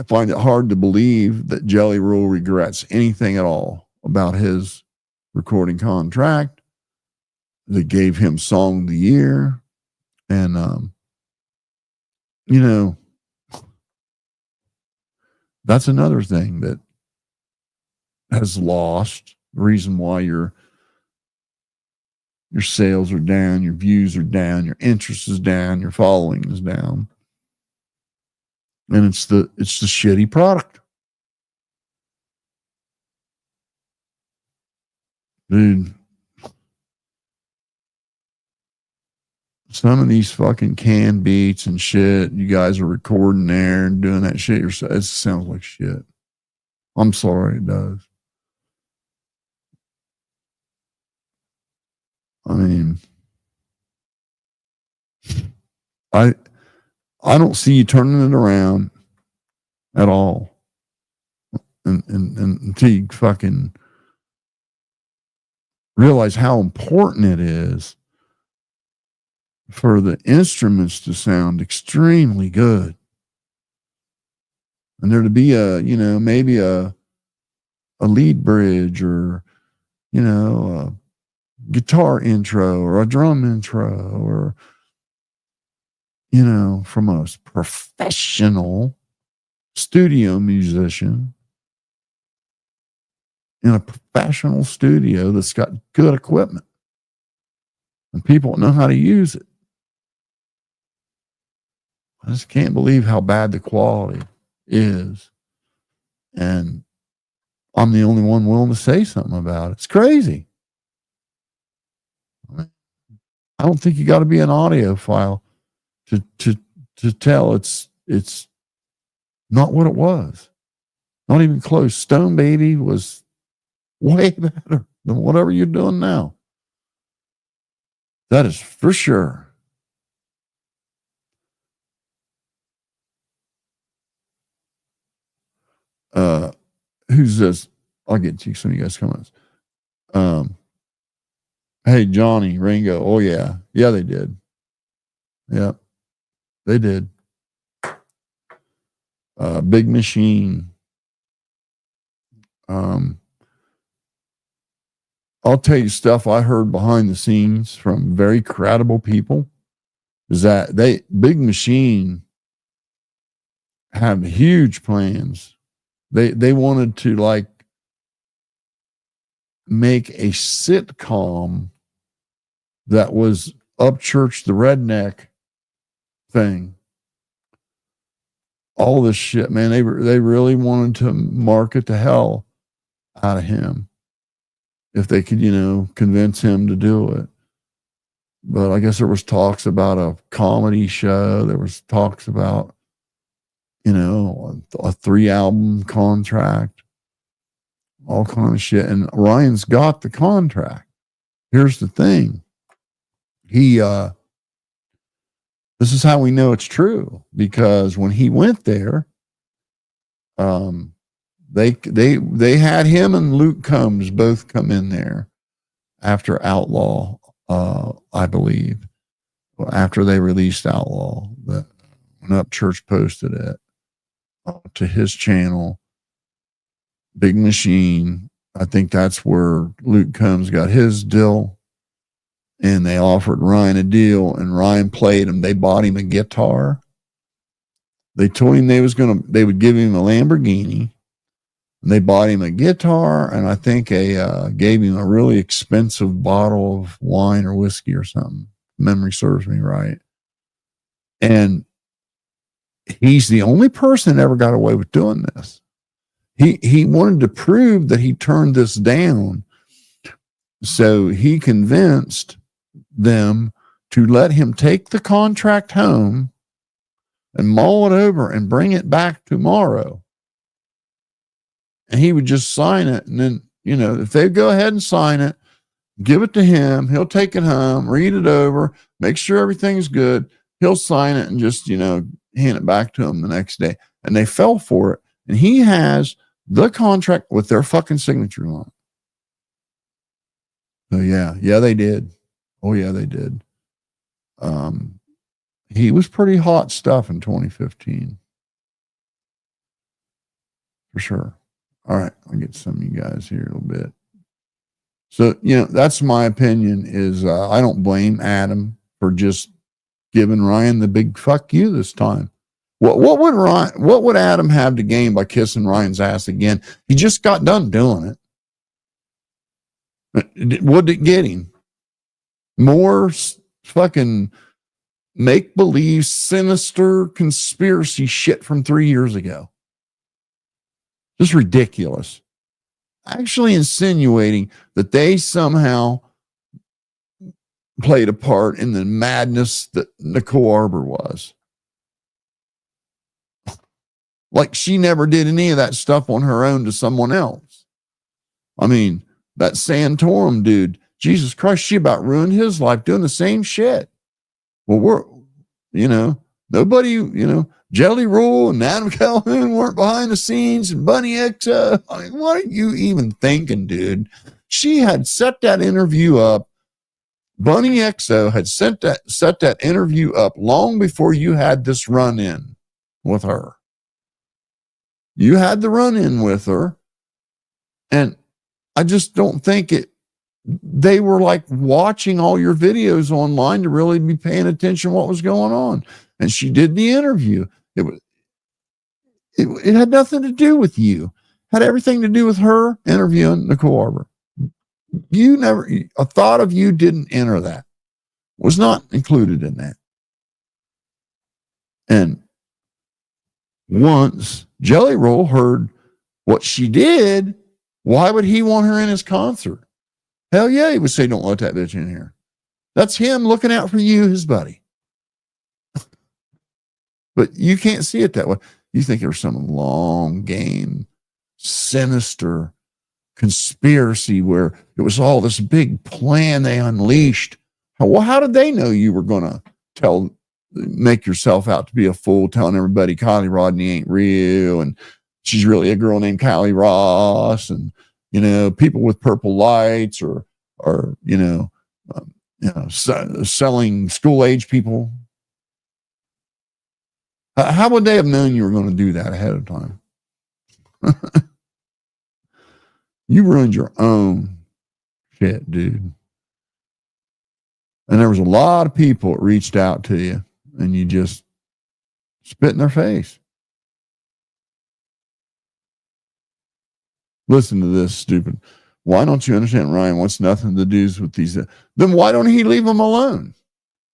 find it hard to believe that Jelly Roll regrets anything at all about his recording contract. They gave him Song of the Year. And, that's another thing that has lost. The reason why your sales are down, your views are down, your interest is down, your following is down. And it's the shitty product. Dude, some of these fucking canned beats and shit, you guys are recording there and doing that shit yourself. It sounds like shit. I'm sorry, it does. I mean, I don't see you turning it around at all. And until you fucking realize how important it is for the instruments to sound extremely good. And there to be maybe a lead bridge or, a guitar intro or a drum intro or, from a professional studio musician in a professional studio that's got good equipment and people know how to use it. I just can't believe how bad the quality is. And I'm the only one willing to say something about it. It's crazy. I don't think you got to be an audiophile to tell it's not what it was. Not even close. Stone Baby was way better than whatever you're doing now. That is for sure. Who's this? I'll get to some of you guys' comments. Hey, Johnny, Ringo. Oh, yeah. Yeah, they did. Yeah, they did. Big Machine. I'll tell you stuff I heard behind the scenes from very credible people is that Big Machine have huge plans. They wanted to make a sitcom that was Upchurch the redneck thing. All this shit, man. They really wanted to market the hell out of him if they could, convince him to do it. But I guess there was talks about a comedy show. There was talks about, a 3-album contract. all kind of shit. And Ryan's got the contract. Here's the thing. This is how we know it's true, because when he went there, they had him and Luke Combs both come in there after Outlaw, I believe, after they released Outlaw. When Upchurch posted it to his channel, Big Machine. I think that's where Luke Combs got his deal, and they offered Ryan a deal, and Ryan played him. They bought him a guitar. They told him they would give him a Lamborghini. And they bought him a guitar, and I think gave him a really expensive bottle of wine or whiskey or something. Memory serves me right. And he's the only person that ever got away with doing this. He wanted to prove that he turned this down. So he convinced them to let him take the contract home and mull it over and bring it back tomorrow. And he would just sign it. And then, if they go ahead and sign it, give it to him, he'll take it home, read it over, make sure everything's good. He'll sign it and just, hand it back to him the next day. And they fell for it. And he has the contract with their fucking signature on it. So yeah, they did. Oh yeah, they did. He was pretty hot stuff in 2015. For sure. All right, I'll get some of you guys here a little bit. So, that's my opinion is I don't blame Adam for just giving Ryan the big fuck you this time. What would Adam have to gain by kissing Ryan's ass again? He just got done doing it. What did it get him? More fucking make-believe, sinister conspiracy shit from 3 years ago. Just ridiculous. Actually insinuating that they somehow played a part in the madness that Nicole Arbor was. Like she never did any of that stuff on her own to someone else. I mean, that Santorum dude, Jesus Christ, she about ruined his life doing the same shit. Well, nobody, Jelly Roll and Adam Calhoun weren't behind the scenes, and Bunny XO. I mean, what are you even thinking, dude? She had set that interview up. Bunny XO had set that interview up long before you had this run-in with her. You had the run-in with her, and I just don't think they were like watching all your videos online to really be paying attention to what was going on. And she did the interview. It had nothing to do with you. Had everything to do with her interviewing Nicole Arbor. A thought of you didn't enter that. Was not included in that. And once Jelly Roll heard what she did, why would he want her in his concert? Hell yeah, he would say, don't let that bitch in here. That's him looking out for you, his buddy. But you can't see it that way. You think there's some long game, sinister conspiracy where it was all this big plan they unleashed. Well, how did they know you were going to make yourself out to be a fool, telling everybody Kiely Rodni ain't real and she's really a girl named Kylie Ross, and people with purple lights or selling school age people? How would they have known you were going to do that ahead of time? You ruined your own shit, dude. And there was a lot of people that reached out to you, and you just spit in their face. Listen to this, stupid. Why don't you understand, Ryan, what's nothing to do with these? Then why don't he leave them alone?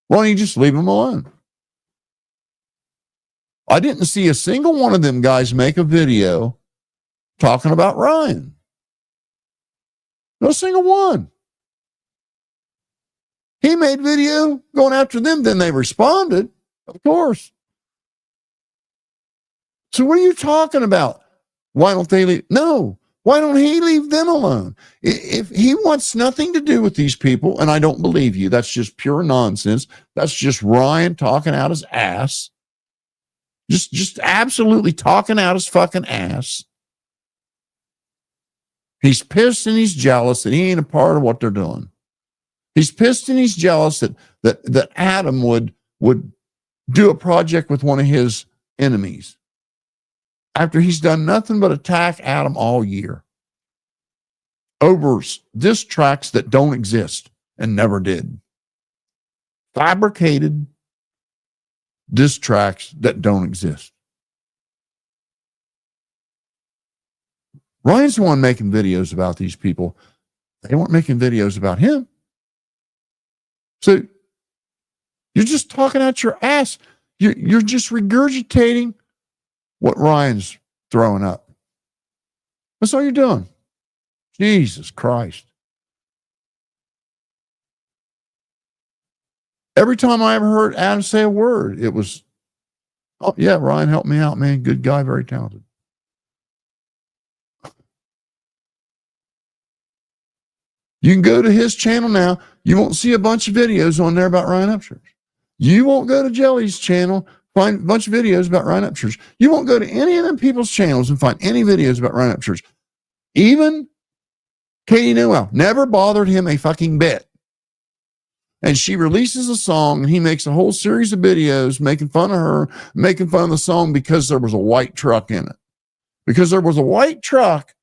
Why don't he just leave them alone? I didn't see a single one of them guys make a video talking about Ryan. No single one. He made video going after them, then they responded, of course. So what are you talking about? Why don't they leave? No, Why don't he leave them alone? If he wants nothing to do with these people, and I don't believe you, that's just pure nonsense. That's just Ryan talking out his ass. Just absolutely talking out his fucking ass. He's pissed and he's jealous that he ain't a part of what they're doing. He's pissed and he's jealous that Adam would do a project with one of his enemies after he's done nothing but attack Adam all year over diss tracks that don't exist and never did. Fabricated diss tracks that don't exist. Ryan's the one making videos about these people. They weren't making videos about him. So you're just talking out your ass. You're just regurgitating what Ryan's throwing up. That's all you're doing. Jesus Christ. Every time I ever heard Adam say a word, it was, oh, yeah, Ryan helped me out, man. Good guy, very talented. You can go to his channel now. You won't see a bunch of videos on there about Ryan Upchurch. You won't go to Jelly's channel, find a bunch of videos about Ryan Upchurch. You won't go to any of them people's channels and find any videos about Ryan Upchurch. Even Katie Noel never bothered him a fucking bit. And she releases a song and he makes a whole series of videos making fun of her, making fun of the song because there was a white truck in it. Because there was a white truck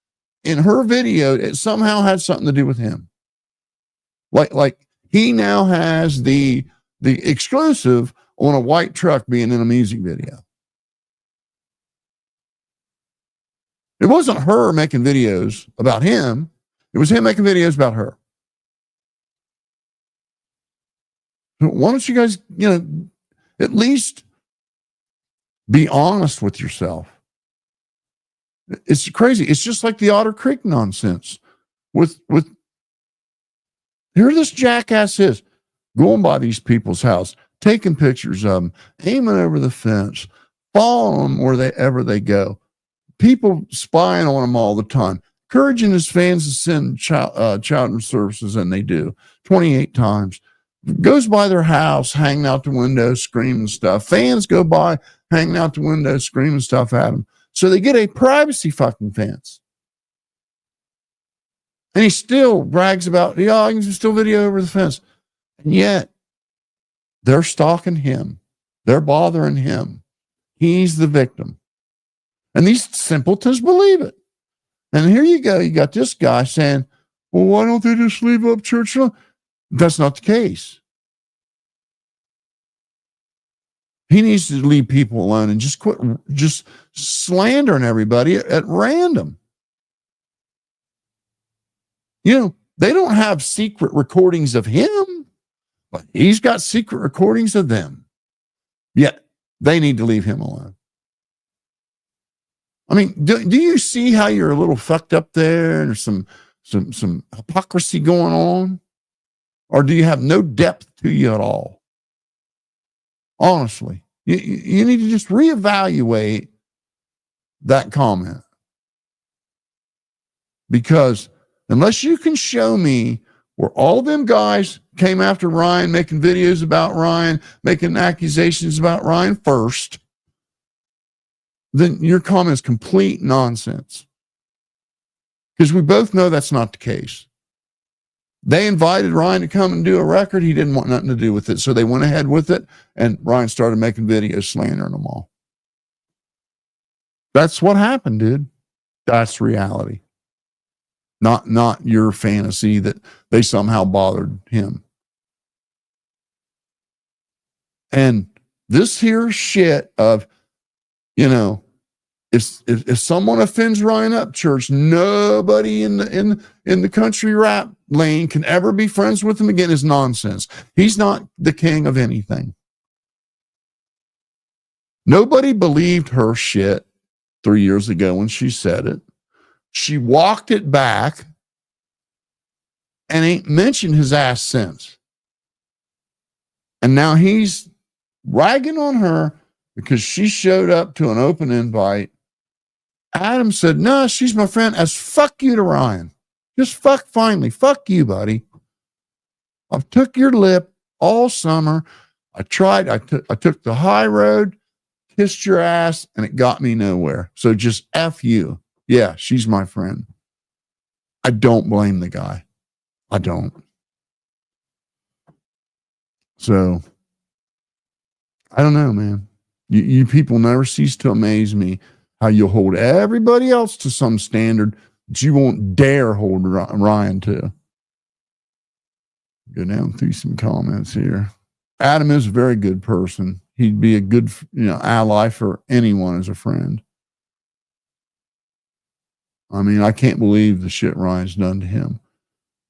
in her video, it somehow had something to do with him. Like he now has the exclusive on a white truck being in a music video. It wasn't her making videos about him. It was him making videos about her. Why don't you guys, at least be honest with yourself? It's crazy. It's just like the Otter Creek nonsense. With here this jackass is going by these people's house, taking pictures of them, aiming over the fence, following them wherever they go. People spying on them all the time, encouraging his fans to send child services, and they do 28 times. Goes by their house, hanging out the window, screaming stuff. Fans go by, hanging out the window, screaming stuff at them. So they get a privacy fucking fence. And he still brags about, I can still video over the fence. And yet, they're stalking him. They're bothering him. He's the victim. And these simpletons believe it. And here you go. You got this guy saying, well, why don't they just leave Upchurch? That's not the case. He needs to leave people alone and just quit just slandering everybody at random. They don't have secret recordings of him, but he's got secret recordings of them. Yet they need to leave him alone. I mean, do you see how you're a little fucked up there and there's some hypocrisy going on? Or do you have no depth to you at all? Honestly, you need to just reevaluate that comment. Because unless you can show me where all them guys came after Ryan, making videos about Ryan, making accusations about Ryan first, then your comment is complete nonsense. Because we both know that's not the case. They invited Ryan to come and do a record. He didn't want nothing to do with it. So they went ahead with it, and Ryan started making videos slandering them all. That's what happened, dude. That's reality. Not your fantasy that they somehow bothered him. And this here shit of, if someone offends Ryan Upchurch, nobody in the country rap lane can ever be friends with him again is nonsense. He's not the king of anything. Nobody believed her shit 3 years ago when she said it. She walked it back and ain't mentioned his ass since. And now he's ragging on her because she showed up to an open invite Adam said, no, she's my friend, as fuck you to Ryan. Just finally, fuck you, buddy. I've took your lip all summer. I took the high road, kissed your ass, and it got me nowhere. So just F you. Yeah, she's my friend. I don't blame the guy. I don't. So, I don't know, man. You people never cease to amaze me how you'll hold everybody else to some standard that you won't dare hold Ryan to. Go down through some comments here. Adam is a very good person. He'd be a good, ally for anyone as a friend. I mean, I can't believe the shit Ryan's done to him.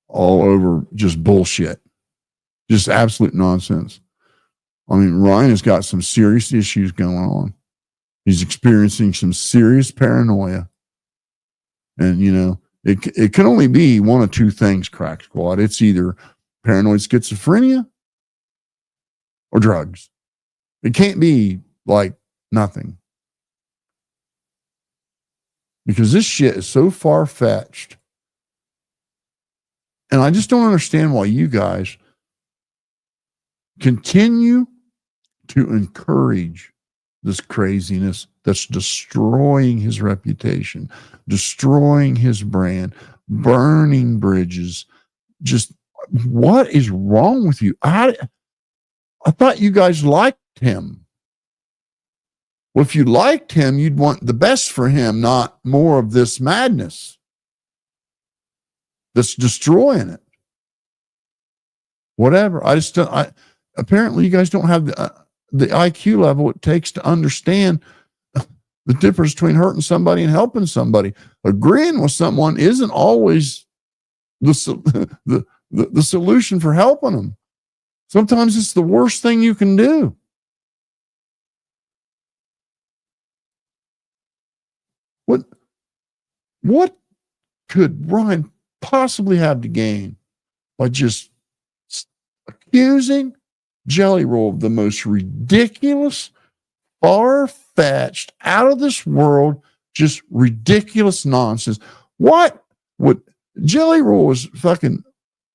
All over just bullshit. Just absolute nonsense. I mean, Ryan has got some serious issues going on. He's experiencing some serious paranoia. And, it can only be one of two things, Crack Squad. It's either paranoid schizophrenia or drugs. It can't be like nothing. Because this shit is so far-fetched. And I just don't understand why you guys continue to encourage this craziness that's destroying his reputation, destroying his brand, burning bridges. Just what is wrong with you? I thought you guys liked him. Well, if you liked him, you'd want the best for him, not more of this madness that's destroying it. Whatever. Apparently you guys don't have the IQ level it takes to understand the difference between hurting somebody and helping somebody. Agreeing with someone isn't always the solution for helping them. Sometimes it's the worst thing you can do. What could Ryan possibly have to gain by just accusing Jelly Roll of the most ridiculous, far-fetched, out of this world, just ridiculous nonsense? What would Jelly Roll was fucking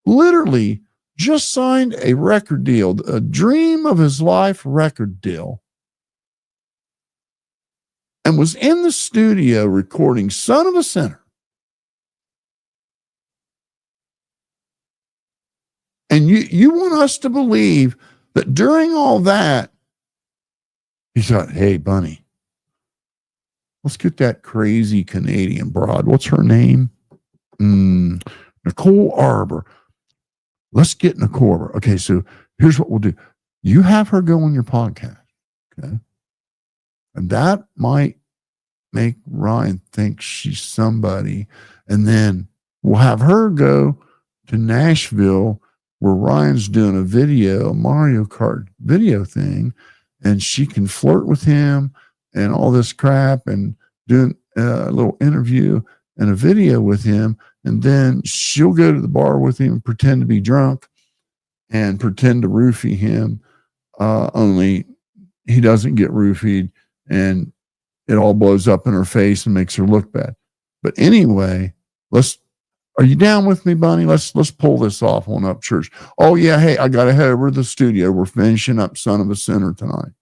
literally just signed a record deal, a dream of his life record deal, and was in the studio recording Son of a Sinner. And you want us to believe that during all that, he thought, hey, Bunny, let's get that crazy Canadian broad. What's her name? Nicole Arbor. Let's get Nicole Arbor. Okay, so here's what we'll do. You have her go on your podcast, okay? And that might make Ryan think she's somebody. And then we'll have her go to Nashville where Ryan's doing a Mario Kart video thing, and she can flirt with him and all this crap and doing a little interview and a video with him. And then she'll go to the bar with him, pretend to be drunk and pretend to roofie him. Only he doesn't get roofied, and it all blows up in her face and makes her look bad. But anyway, are you down with me, Bunny? Let's pull this off on Upchurch. Oh yeah, hey, I gotta head over to the studio. We're finishing up Son of a Sinner tonight.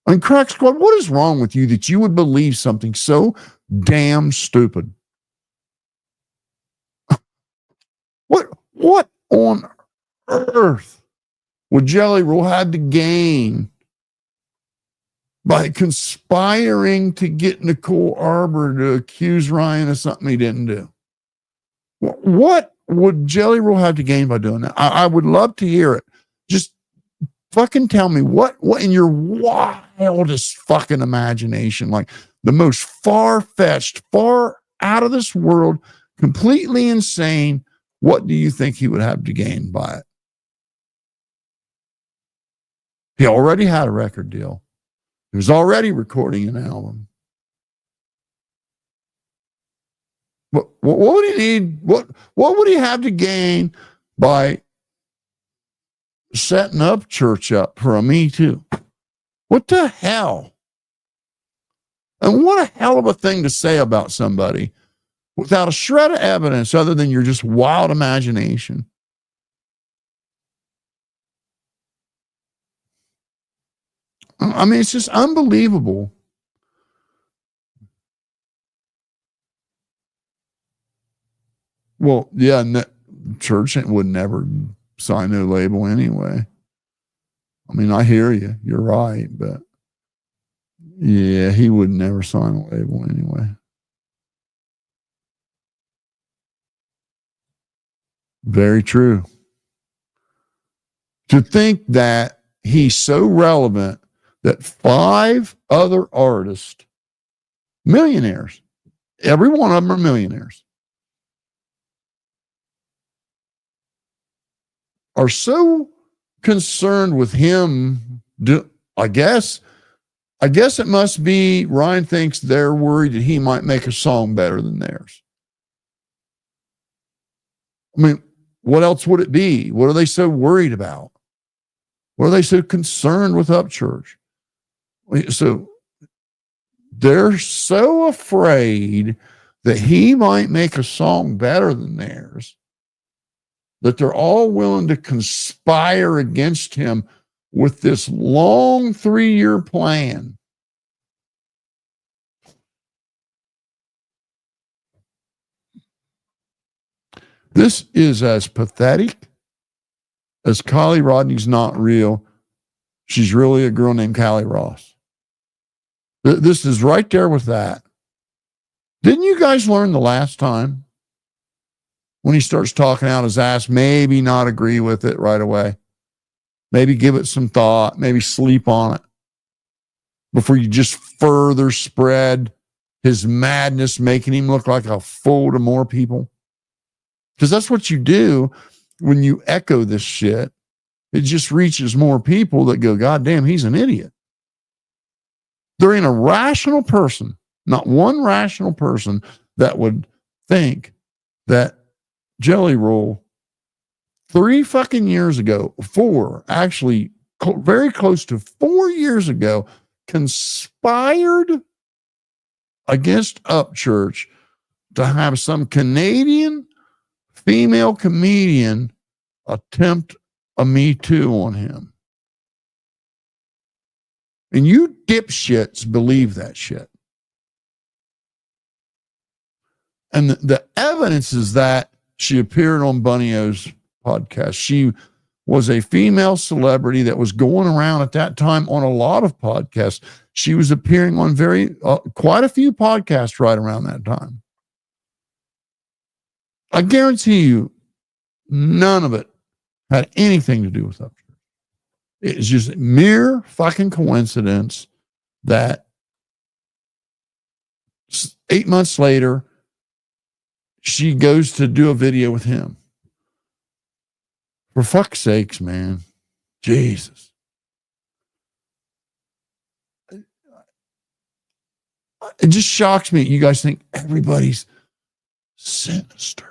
I mean, Crack Squad, what is wrong with you that you would believe something so damn stupid? What on earth would Jelly Roll have to gain by conspiring to get Nicole Arbor to accuse Ryan of something he didn't do? What would Jelly Roll have to gain by doing that? I would love to hear it. Just fucking tell me what in your wildest fucking imagination, like the most far-fetched, far out of this world, completely insane, what do you think he would have to gain by it? He already had a record deal. He was already recording an album. What would he need? What would he have to gain by setting Upchurch up for a Me Too? What the hell? And what a hell of a thing to say about somebody without a shred of evidence other than your just wild imagination. I mean, it's just unbelievable. Well, yeah, church would never sign no label anyway. I mean, I hear you. You're right, but yeah, he would never sign a label anyway. Very true. To think that he's so relevant that 5 other artists, millionaires, every one of them are millionaires, are so concerned with him. I guess it must be Ryan thinks they're worried that he might make a song better than theirs. I mean, what else would it be? What are they so worried about? What are they so concerned with Upchurch? So they're so afraid that he might make a song better than theirs that they're all willing to conspire against him with this long 3-year plan. This is as pathetic as Kiely Rodni's not real. She's really a girl named Callie Ross. This is right there with that. Didn't you guys learn the last time when he starts talking out his ass, maybe not agree with it right away? Maybe give it some thought, maybe sleep on it before you just further spread his madness, making him look like a fool to more people. Because that's what you do when you echo this shit. It just reaches more people that go, God damn, he's an idiot. There ain't a rational person, not one rational person that would think that Jelly Roll 3 fucking years ago, 4, actually very close to 4 years ago, conspired against Upchurch to have some Canadian female comedian attempt a Me Too on him. And you dipshits believe that shit. And the evidence is that she appeared on Bunny O's podcast. She was a female celebrity that was going around at that time on a lot of podcasts. She was appearing on quite a few podcasts right around that time. I guarantee you, none of it had anything to do with Upchurch. It's just mere fucking coincidence that 8 months later, she goes to do a video with him. For fuck's sakes, man. Jesus. It just shocks me. You guys think everybody's sinister.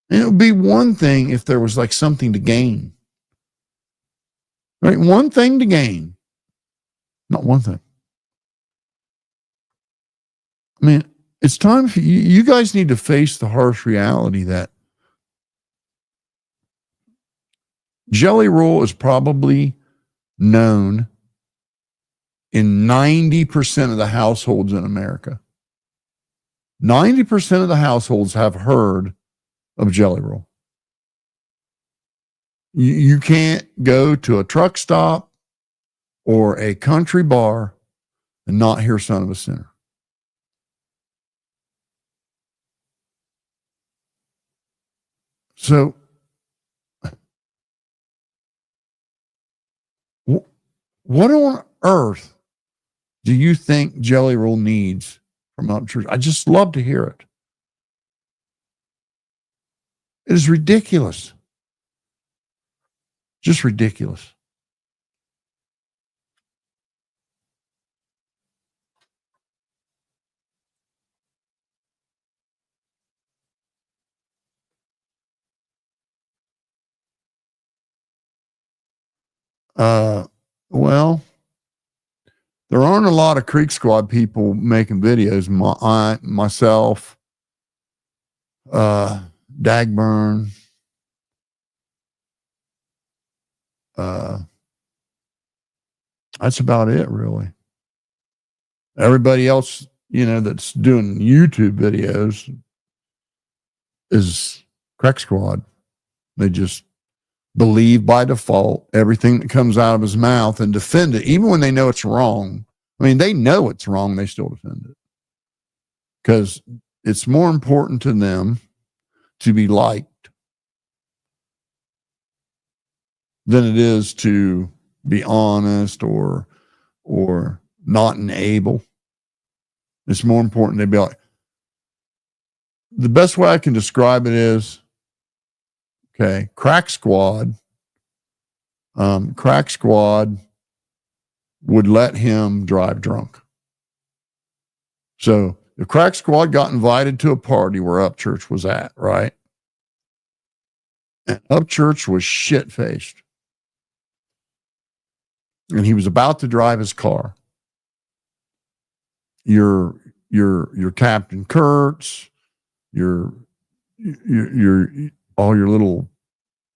And it would be one thing if there was like something to gain. Right? One thing to gain. Not one thing. I mean, it's time for you guys need to face the harsh reality that Jelly Roll is probably known in 90% of the households in America. 90% of the households have heard of Jelly Roll. You can't go to a truck stop or a country bar and not hear Son of a Sinner. So, what on earth do you think Jelly Roll needs from Upchurch? I just love to hear it. It is ridiculous. Just ridiculous. Well, There aren't a lot of Creek Squad people making videos. Myself, Dagburn, that's about it, really. Everybody else, that's doing YouTube videos is Crack Squad. They just believe by default everything that comes out of his mouth and defend it, even when they know it's wrong. I mean, they know it's wrong, they still defend it. Because it's more important to them to be liked than it is to be honest or not enable. It's more important to be like, the best way I can describe it is, okay, Crack Squad would let him drive drunk. So the Crack Squad got invited to a party where Upchurch was at, right? And Upchurch was shit-faced. And he was about to drive his car. Your Captain Kurtz, your all your little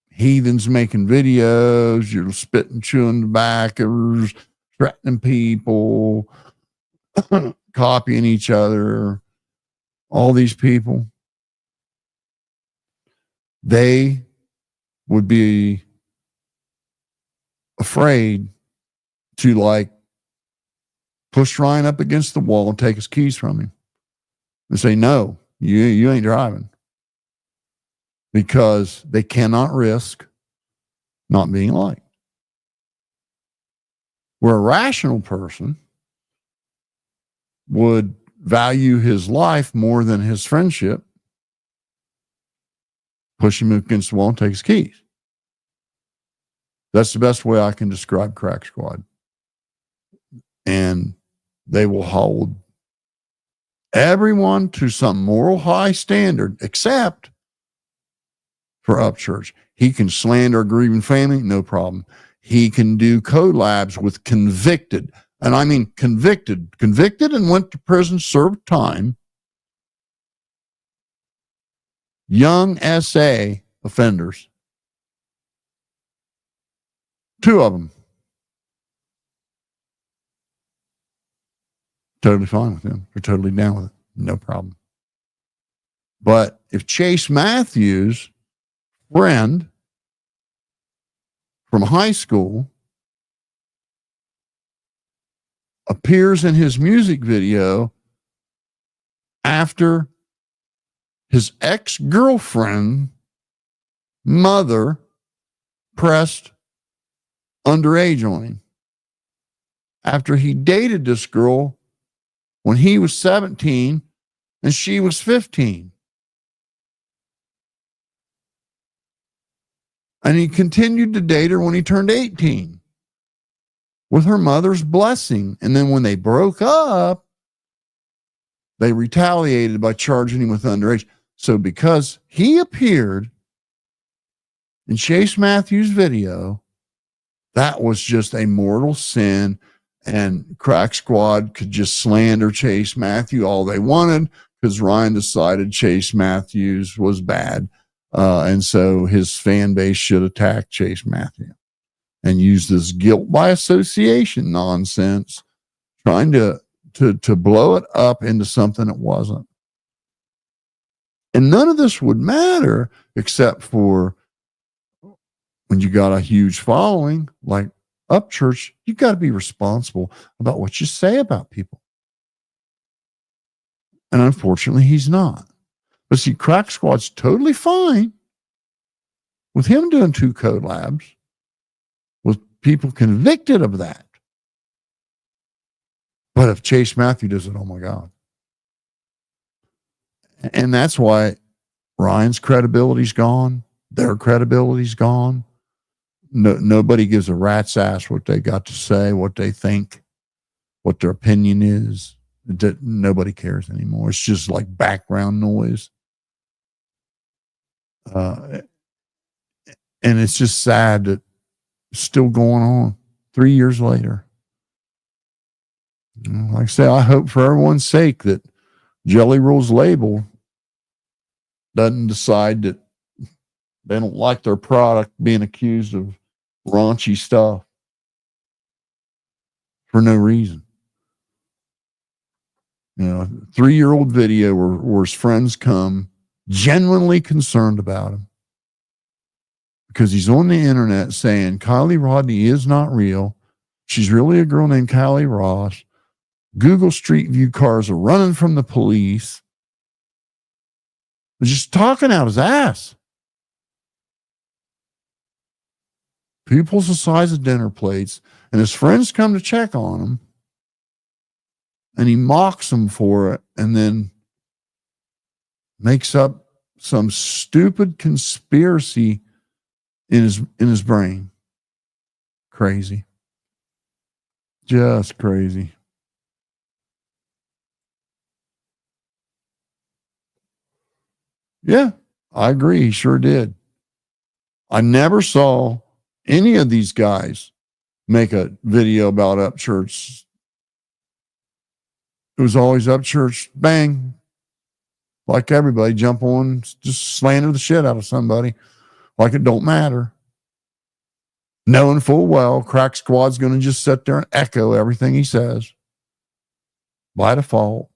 heathens making videos, you're spitting, chewing tobaccos, threatening people, copying each other, all these people, they would be afraid to push Ryan up against the wall and take his keys from him and say, no, you ain't driving, because they cannot risk not being liked. Where a rational person would value his life more than his friendship, push him against the wall and take his keys. That's the best way I can describe Crack Squad. And they will hold everyone to some moral high standard, except for Upchurch. He can slander a grieving family, no problem. He can do collabs with convicted, and I mean convicted and went to prison, served time, young SA offenders. 2 of them. Totally fine with them. They're totally down with it. No problem. But if Chase Matthews, friend from high school, appears in his music video after his ex-girlfriend mother pressed underage on him, after he dated this girl when he was 17 and she was 15. And he continued to date her when he turned 18 with her mother's blessing. And then when they broke up, they retaliated by charging him with underage. So because he appeared in Chase Matthews' video, that was just a mortal sin. And Crack Squad could just slander Chase Matthews all they wanted, because Ryan decided Chase Matthews was bad. And so his fan base should attack Chase Matthews and use this guilt by association nonsense, trying to blow it up into something it wasn't. And none of this would matter except for when you got a huge following like Upchurch. You got to be responsible about what you say about people. And unfortunately, he's not. But see, Crack Squad's totally fine with him doing 2 collabs with people convicted of that. But if Chase Matthews does it, oh my God. And that's why Ryan's credibility's gone. Their credibility's gone. Nobody gives a rat's ass what they got to say, what they think, what their opinion is. Nobody cares anymore. It's just like background noise. And it's just sad that it's still going on 3 years later. Like I say, I hope for everyone's sake that Jelly Roll's label doesn't decide that they don't like their product being accused of raunchy stuff for no reason. 3-year-old video where his friends come genuinely concerned about him because he's on the internet saying Kiely Rodni is not real. She's really a girl named Kiely Ross. Google Street View cars are running from the police. Just talking out his ass. Pupils the size of dinner plates, and his friends come to check on him, and he mocks them for it, and then makes up some stupid conspiracy in his brain. Crazy. Just crazy. Yeah, I agree. He sure did. I never saw any of these guys make a video about Upchurch. It was always Upchurch, bang. Like everybody, jump on, just slander the shit out of somebody. Like it don't matter. Knowing full well, Crack Squad's going to just sit there and echo everything he says by default.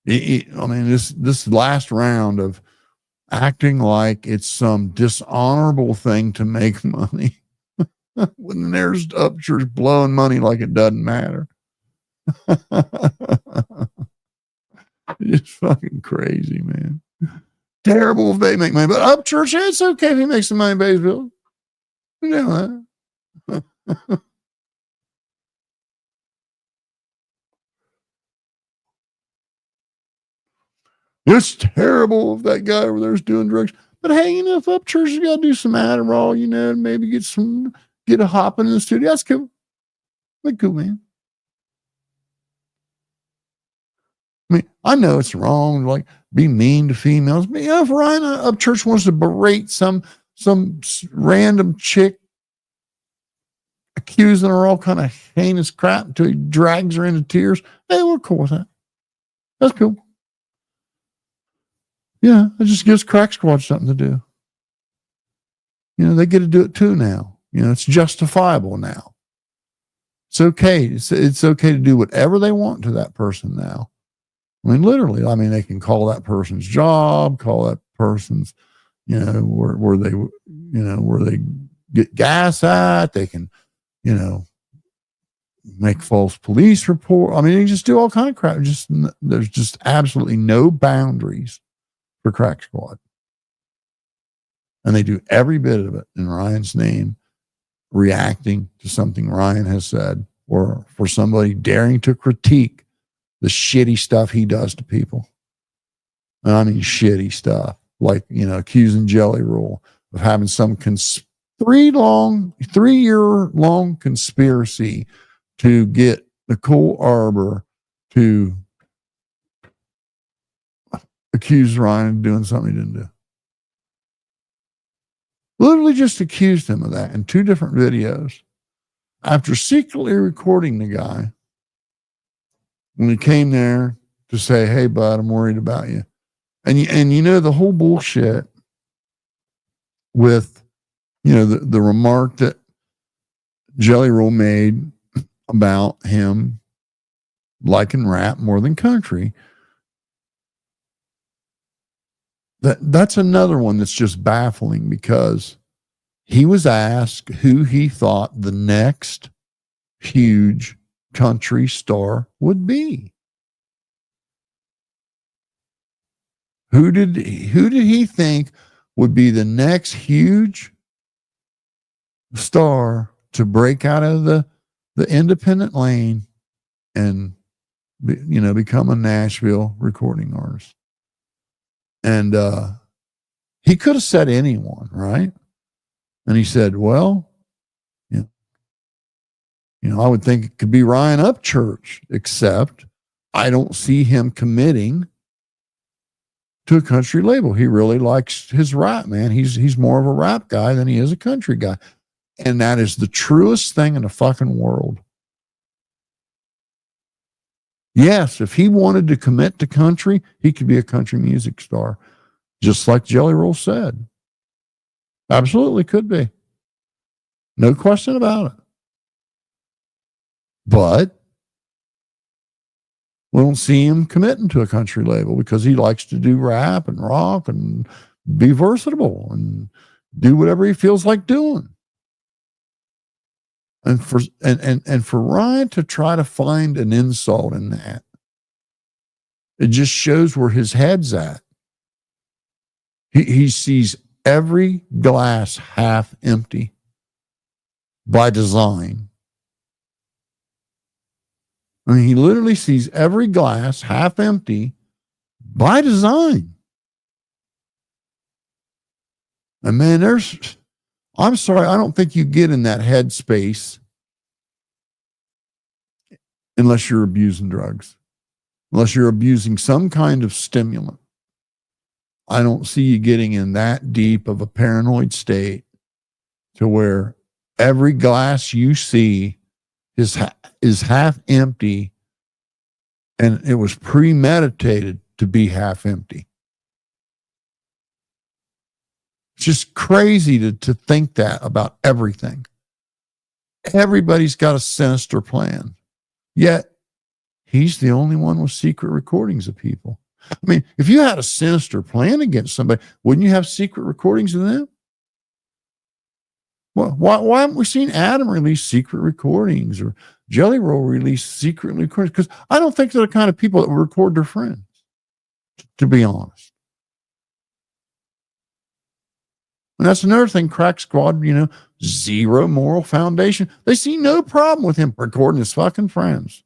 I mean, this last round of acting like it's some dishonorable thing to make money when there's Upchurch blowing money like it doesn't matter. It's fucking crazy, man. Terrible if they make money, but Upchurch, it's okay if he makes some money, pays bills. You know that. It's terrible if that guy over there's doing drugs. But hey, if Upchurch has got to do some Adderall, and maybe get a hop in the studio, that's cool. That's cool, man. I mean, I know it's wrong, like be mean to females. But if Ryan Upchurch wants to berate some random chick, accusing her all kind of heinous crap until he drags her into tears, hey, we're cool with that. That's cool. Yeah, it just gives Crack Squad something to do. They get to do it too now. It's justifiable now. It's okay. It's okay to do whatever they want to that person now. I mean, literally, they can call that person's job, call that person's, where they get gas at. They can, make false police report. They just do all kind of crap. There's just absolutely no boundaries for Crack Squad. And they do every bit of it in Ryan's name, reacting to something Ryan has said, or for somebody daring to critique the shitty stuff he does to people. Shitty stuff, like, accusing Jelly Roll of having some 3-year-long conspiracy to get Nicole Arbor to accuse Ryan of doing something he didn't do. Literally just accused him of that in 2 different videos. After secretly recording the guy, when he came there to say, hey, bud, I'm worried about you. And the whole bullshit with, the remark that Jelly Roll made about him liking rap more than country. That's another one that's just baffling, because he was asked who he thought the next huge country star would be. Who did he think would be the next huge star to break out of the independent lane and become a Nashville recording artist? And he could have said anyone, right? And he said, well, I would think it could be Ryan Upchurch, except I don't see him committing to a country label. He really likes his rap, man. He's more of a rap guy than he is a country guy. And that is the truest thing in the fucking world. Yes, if he wanted to commit to country, he could be a country music star, just like Jelly Roll said. Absolutely could be. No question about it. But we don't see him committing to a country label because he likes to do rap and rock and be versatile and do whatever he feels like doing. And for Ryan to try to find an insult in that, it just shows where his head's at. He sees every glass half empty by design. I mean, he literally sees every glass half empty by design. And man, I'm sorry, I don't think you get in that headspace unless you're abusing drugs, unless you're abusing some kind of stimulant. I don't see you getting in that deep of a paranoid state to where every glass you see is half empty, and it was premeditated to be half empty. It's just crazy to think that about everything. Everybody's got a sinister plan, yet he's the only one with secret recordings of people. I mean, if you had a sinister plan against somebody, wouldn't you have secret recordings of them? Well, why haven't we seen Adam release secret recordings or Jelly Roll release secret recordings? Because I don't think they're the kind of people that would record their friends, to be honest. And that's another thing, Crack Squad, zero moral foundation. They see no problem with him recording his fucking friends.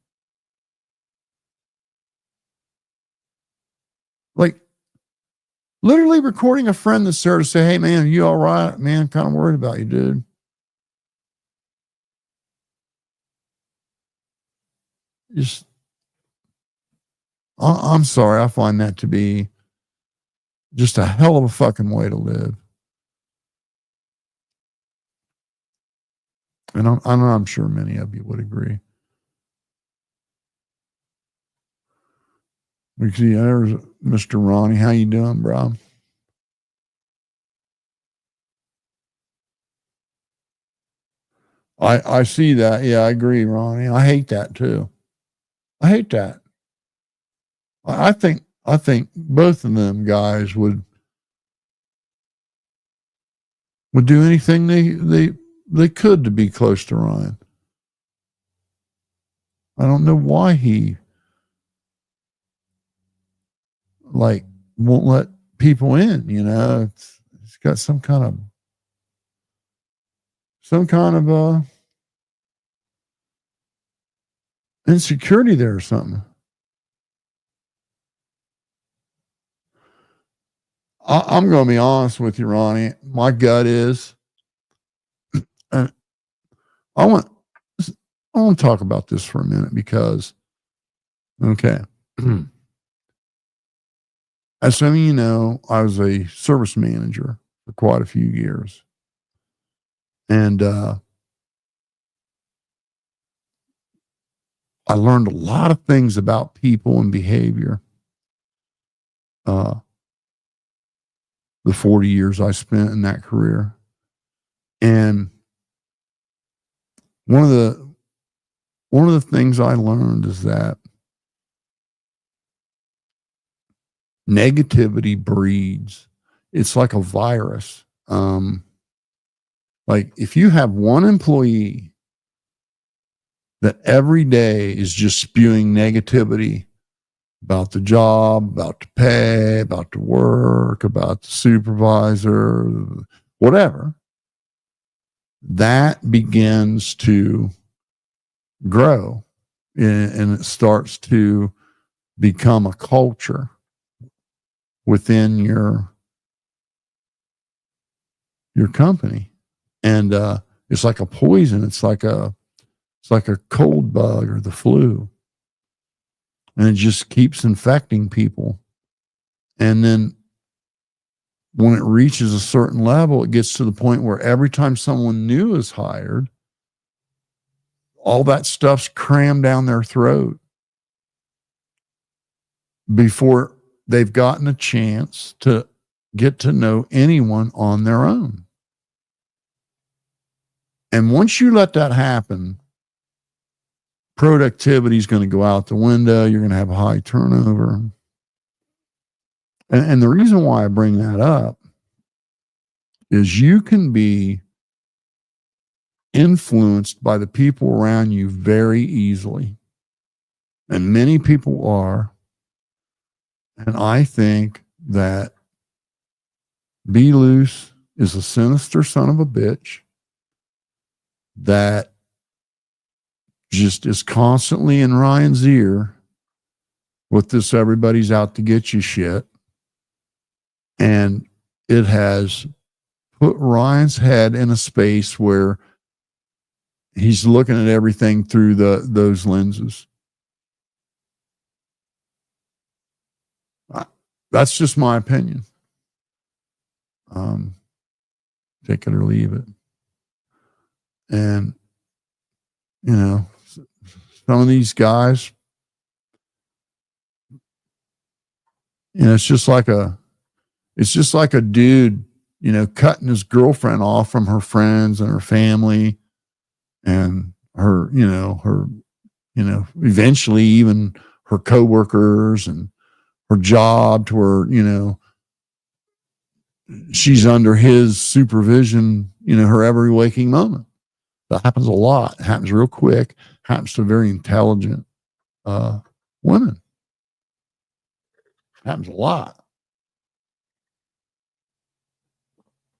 Like, literally recording a friend that's there to say, hey, man, are you all right? Man, kind of worried about you, dude. Just, I'm sorry. I find that to be just a hell of a fucking way to live. And I'm sure many of you would agree. We see there's Mr. Ronnie. How you doing, bro? I see that. Yeah, I agree, Ronnie. I hate that too. I hate that. I think both of them guys would do anything they could to be close to Ryan. I don't know why he won't let people in, it's got some kind of insecurity there or something. I'm going to be honest with you, Ronnie. My gut is, I want to talk about this for a minute because, okay. As some of you know, I was a service manager for quite a few years. And I learned a lot of things about people and behavior. The 40 years I spent in that career. And one of the things I learned is that negativity breeds. It's like a virus. Like if you have one employee that every day is just spewing negativity about the job, about the pay, about the work, about the supervisor, whatever, that begins to grow and it starts to become a culture within your company. And it's like a poison. It's like a cold bug or the flu. And it just keeps infecting people. And then when it reaches a certain level, it gets to the point where every time someone new is hired, all that stuff's crammed down their throat. before they've gotten a chance to get to know anyone on their own. And once you let that happen, productivity is going to go out the window. You're going to have a high turnover. And the reason why I bring that up is you can be influenced by the people around you very easily. And many people are. And I think that Be Loose is a sinister son of a bitch that just is constantly in Ryan's ear with this everybody's out to get you shit. And it has put Ryan's head in a space where he's looking at everything through those lenses. That's just my opinion. Take it or leave it. And, you know, some of these guys, you know, it's just like a dude, you know, cutting his girlfriend off from her friends and her family and her, eventually even her coworkers and her job, to where, you know, she's under his supervision, you know, her every waking moment. That happens a lot. It happens real quick. Happens to very intelligent women. Happens a lot.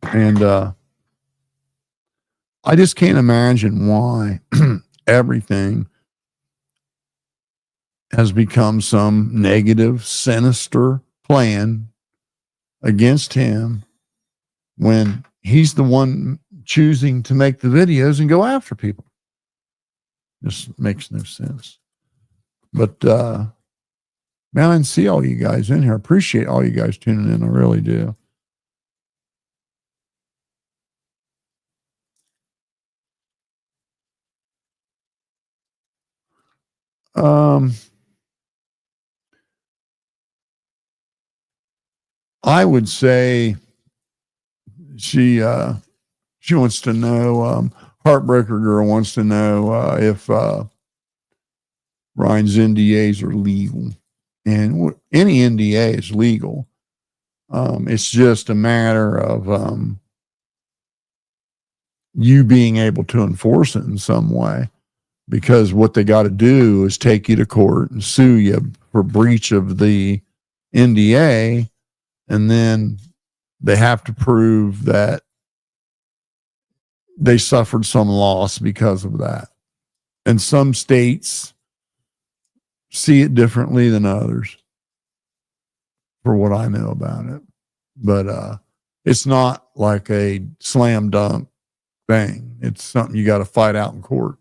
And I just can't imagine why everything has become some negative, sinister plan against him when he's the one choosing to make the videos and go after people. This makes no sense. But man, I can see all you guys in here. I appreciate all you guys tuning in. I really do. I would say she wants to know, Heartbreaker Girl wants to know if Ryan's NDAs are legal. And any NDA is legal. It's just a matter of you being able to enforce it in some way. Because what they got to do is take you to court and sue you for breach of the NDA. And then they have to prove that they suffered some loss because of that. And some states see it differently than others, for what I know about it. But it's not like a slam dunk thing. It's something you got to fight out in court.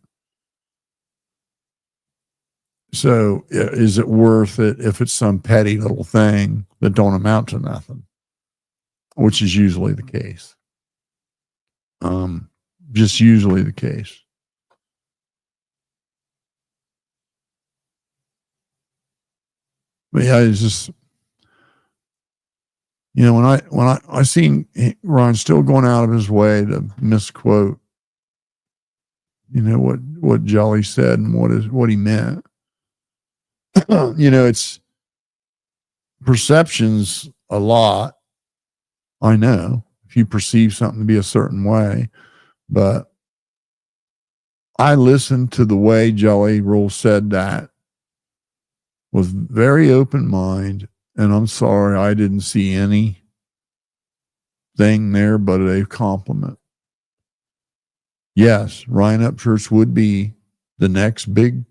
So is it worth it if it's some petty little thing that don't amount to nothing, which is usually the case. Just usually the case. But yeah, it's just, you know, when I seen Ron still going out of his way to misquote, you know, what Jolly said and what he meant. You know, it's perceptions a lot. I know if you perceive something to be a certain way, but I listened to the way Jolly Roll said that with very open mind, and I'm sorry I didn't see anything there but a compliment. Yes, Ryan Upchurch would be the next big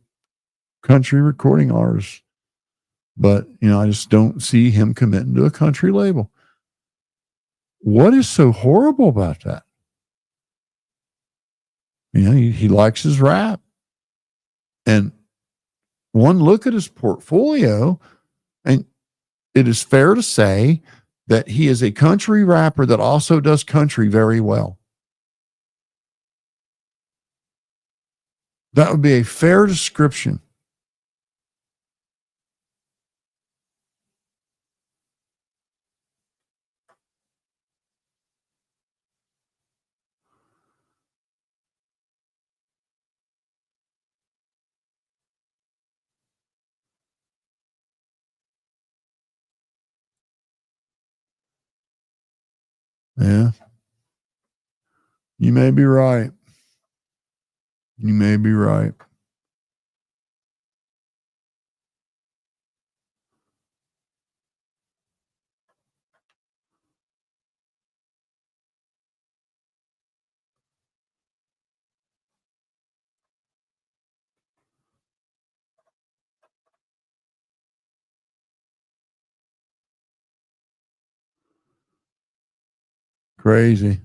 country recording artist, but you know, I just don't see him committing to a country label. What is so horrible about that? You know, he likes his rap, and one look at his portfolio, and it is fair to say that he is a country rapper that also does country very well. That would be a fair description. Yeah. You may be right. You may be right. Crazy.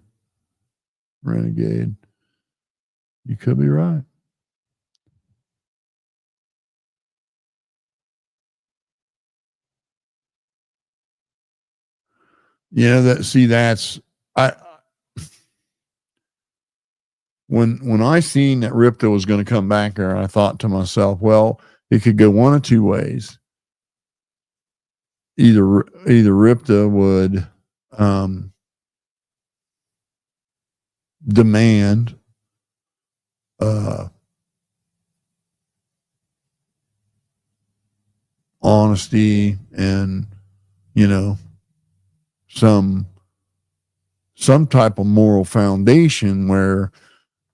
Renegade. You could be right. Yeah, that's I when I seen that Ripta was going to come back there, I thought to myself, well, it could go one of two ways. Either Ripta would demand honesty and, you know, some type of moral foundation where,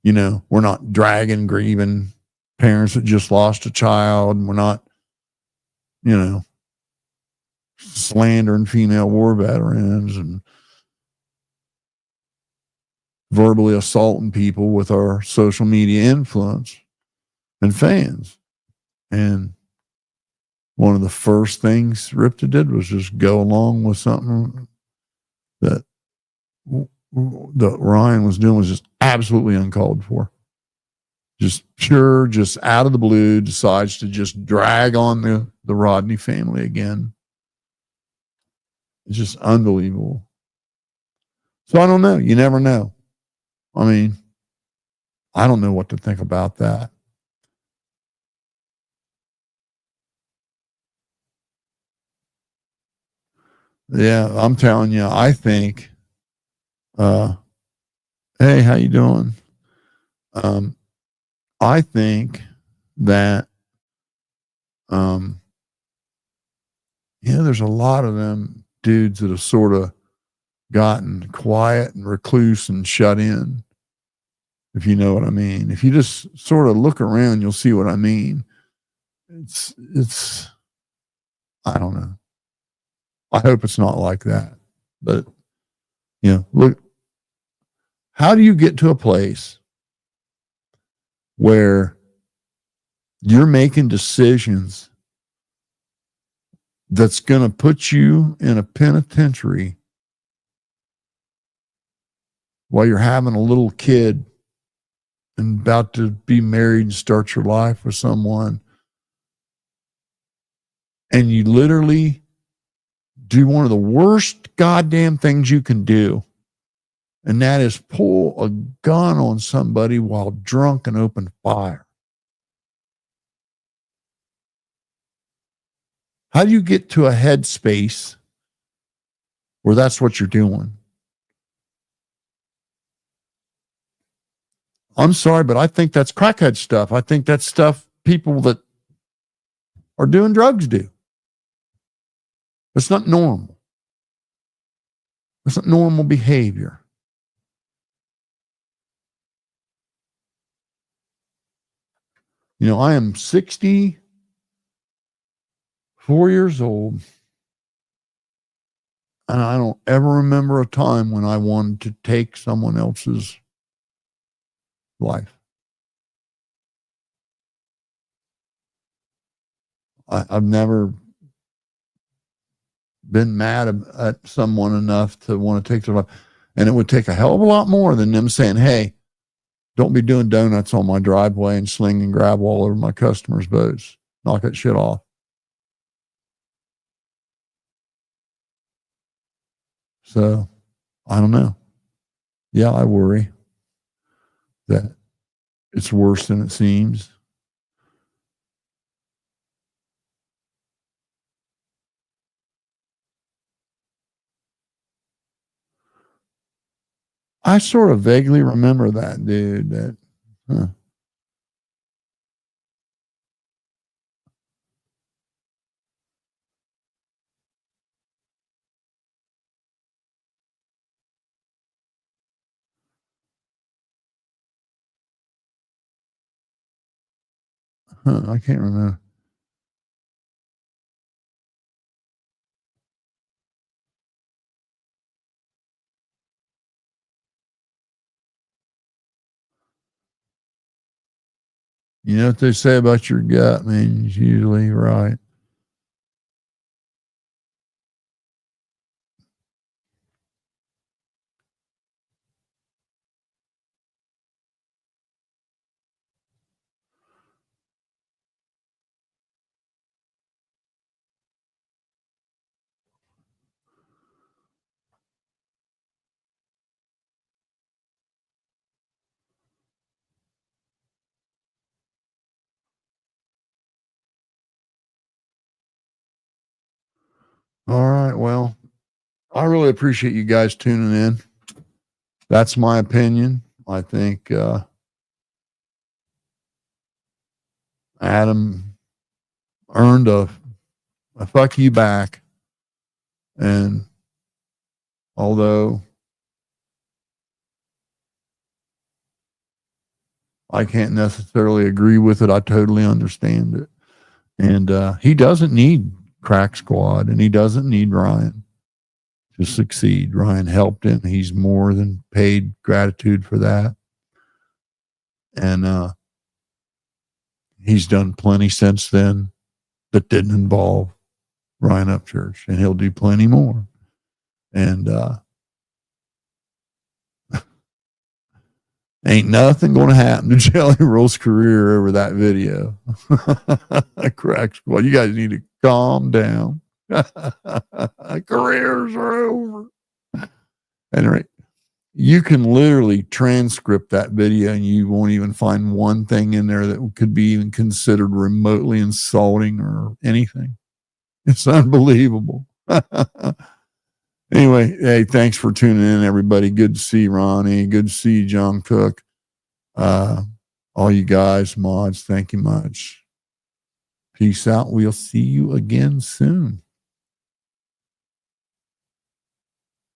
you know, we're not dragging grieving parents that just lost a child, and we're not, you know, slandering female war veterans and verbally assaulting people with our social media influence and fans. And one of the first things Ripta did was just go along with something that Ryan was doing was just absolutely uncalled for. Just out of the blue, decides to just drag on the Rodney family again. It's just unbelievable. So I don't know. You never know. I mean, I don't know what to think about that. Yeah, I'm telling you, I think, hey, how you doing? I think that, there's a lot of them dudes that have sort of gotten quiet and recluse and shut in, if you know what I mean. If you just sort of look around, you'll see what I mean. It's, I don't know. I hope it's not like that. But, look, how do you get to a place where you're making decisions that's going to put you in a penitentiary while you're having a little kid and about to be married and start your life with someone, and you literally do one of the worst goddamn things you can do, and that is pull a gun on somebody while drunk and open fire? How do you get to a headspace where that's what you're doing? I'm sorry, but I think that's crackhead stuff. I think that's stuff people that are doing drugs do. It's not normal. It's not normal behavior. I am 64 years old, and I don't ever remember a time when I wanted to take someone else's life. I've never been mad at someone enough to want to take their life. And it would take a hell of a lot more than them saying, hey, don't be doing donuts on my driveway and slinging gravel all over my customers' boats. Knock that shit off. So, I don't know. Yeah, I worry that it's worse than it seems. I sort of vaguely remember that dude. Huh. I can't remember. You know what they say about your gut, man? It's usually right. All right. Well, I really appreciate you guys tuning in. That's my opinion. I think Adam earned a fuck you back. And although I can't necessarily agree with it, I totally understand it. And he doesn't need Crack Squad, and he doesn't need Ryan to succeed. Ryan helped him. He's more than paid gratitude for that. And he's done plenty since then that didn't involve Ryan Upchurch, and he'll do plenty more. And ain't nothing going to happen to Jelly Roll's career over that video. Crack Squad, you guys need to calm down. Careers are over. Anyway, you can literally transcript that video and you won't even find one thing in there that could be even considered remotely insulting or anything. It's unbelievable. Anyway, hey, thanks for tuning in, everybody. Good to see Ronnie. Good to see John Cook. All you guys, mods, thank you much. Peace out. We'll see you again soon.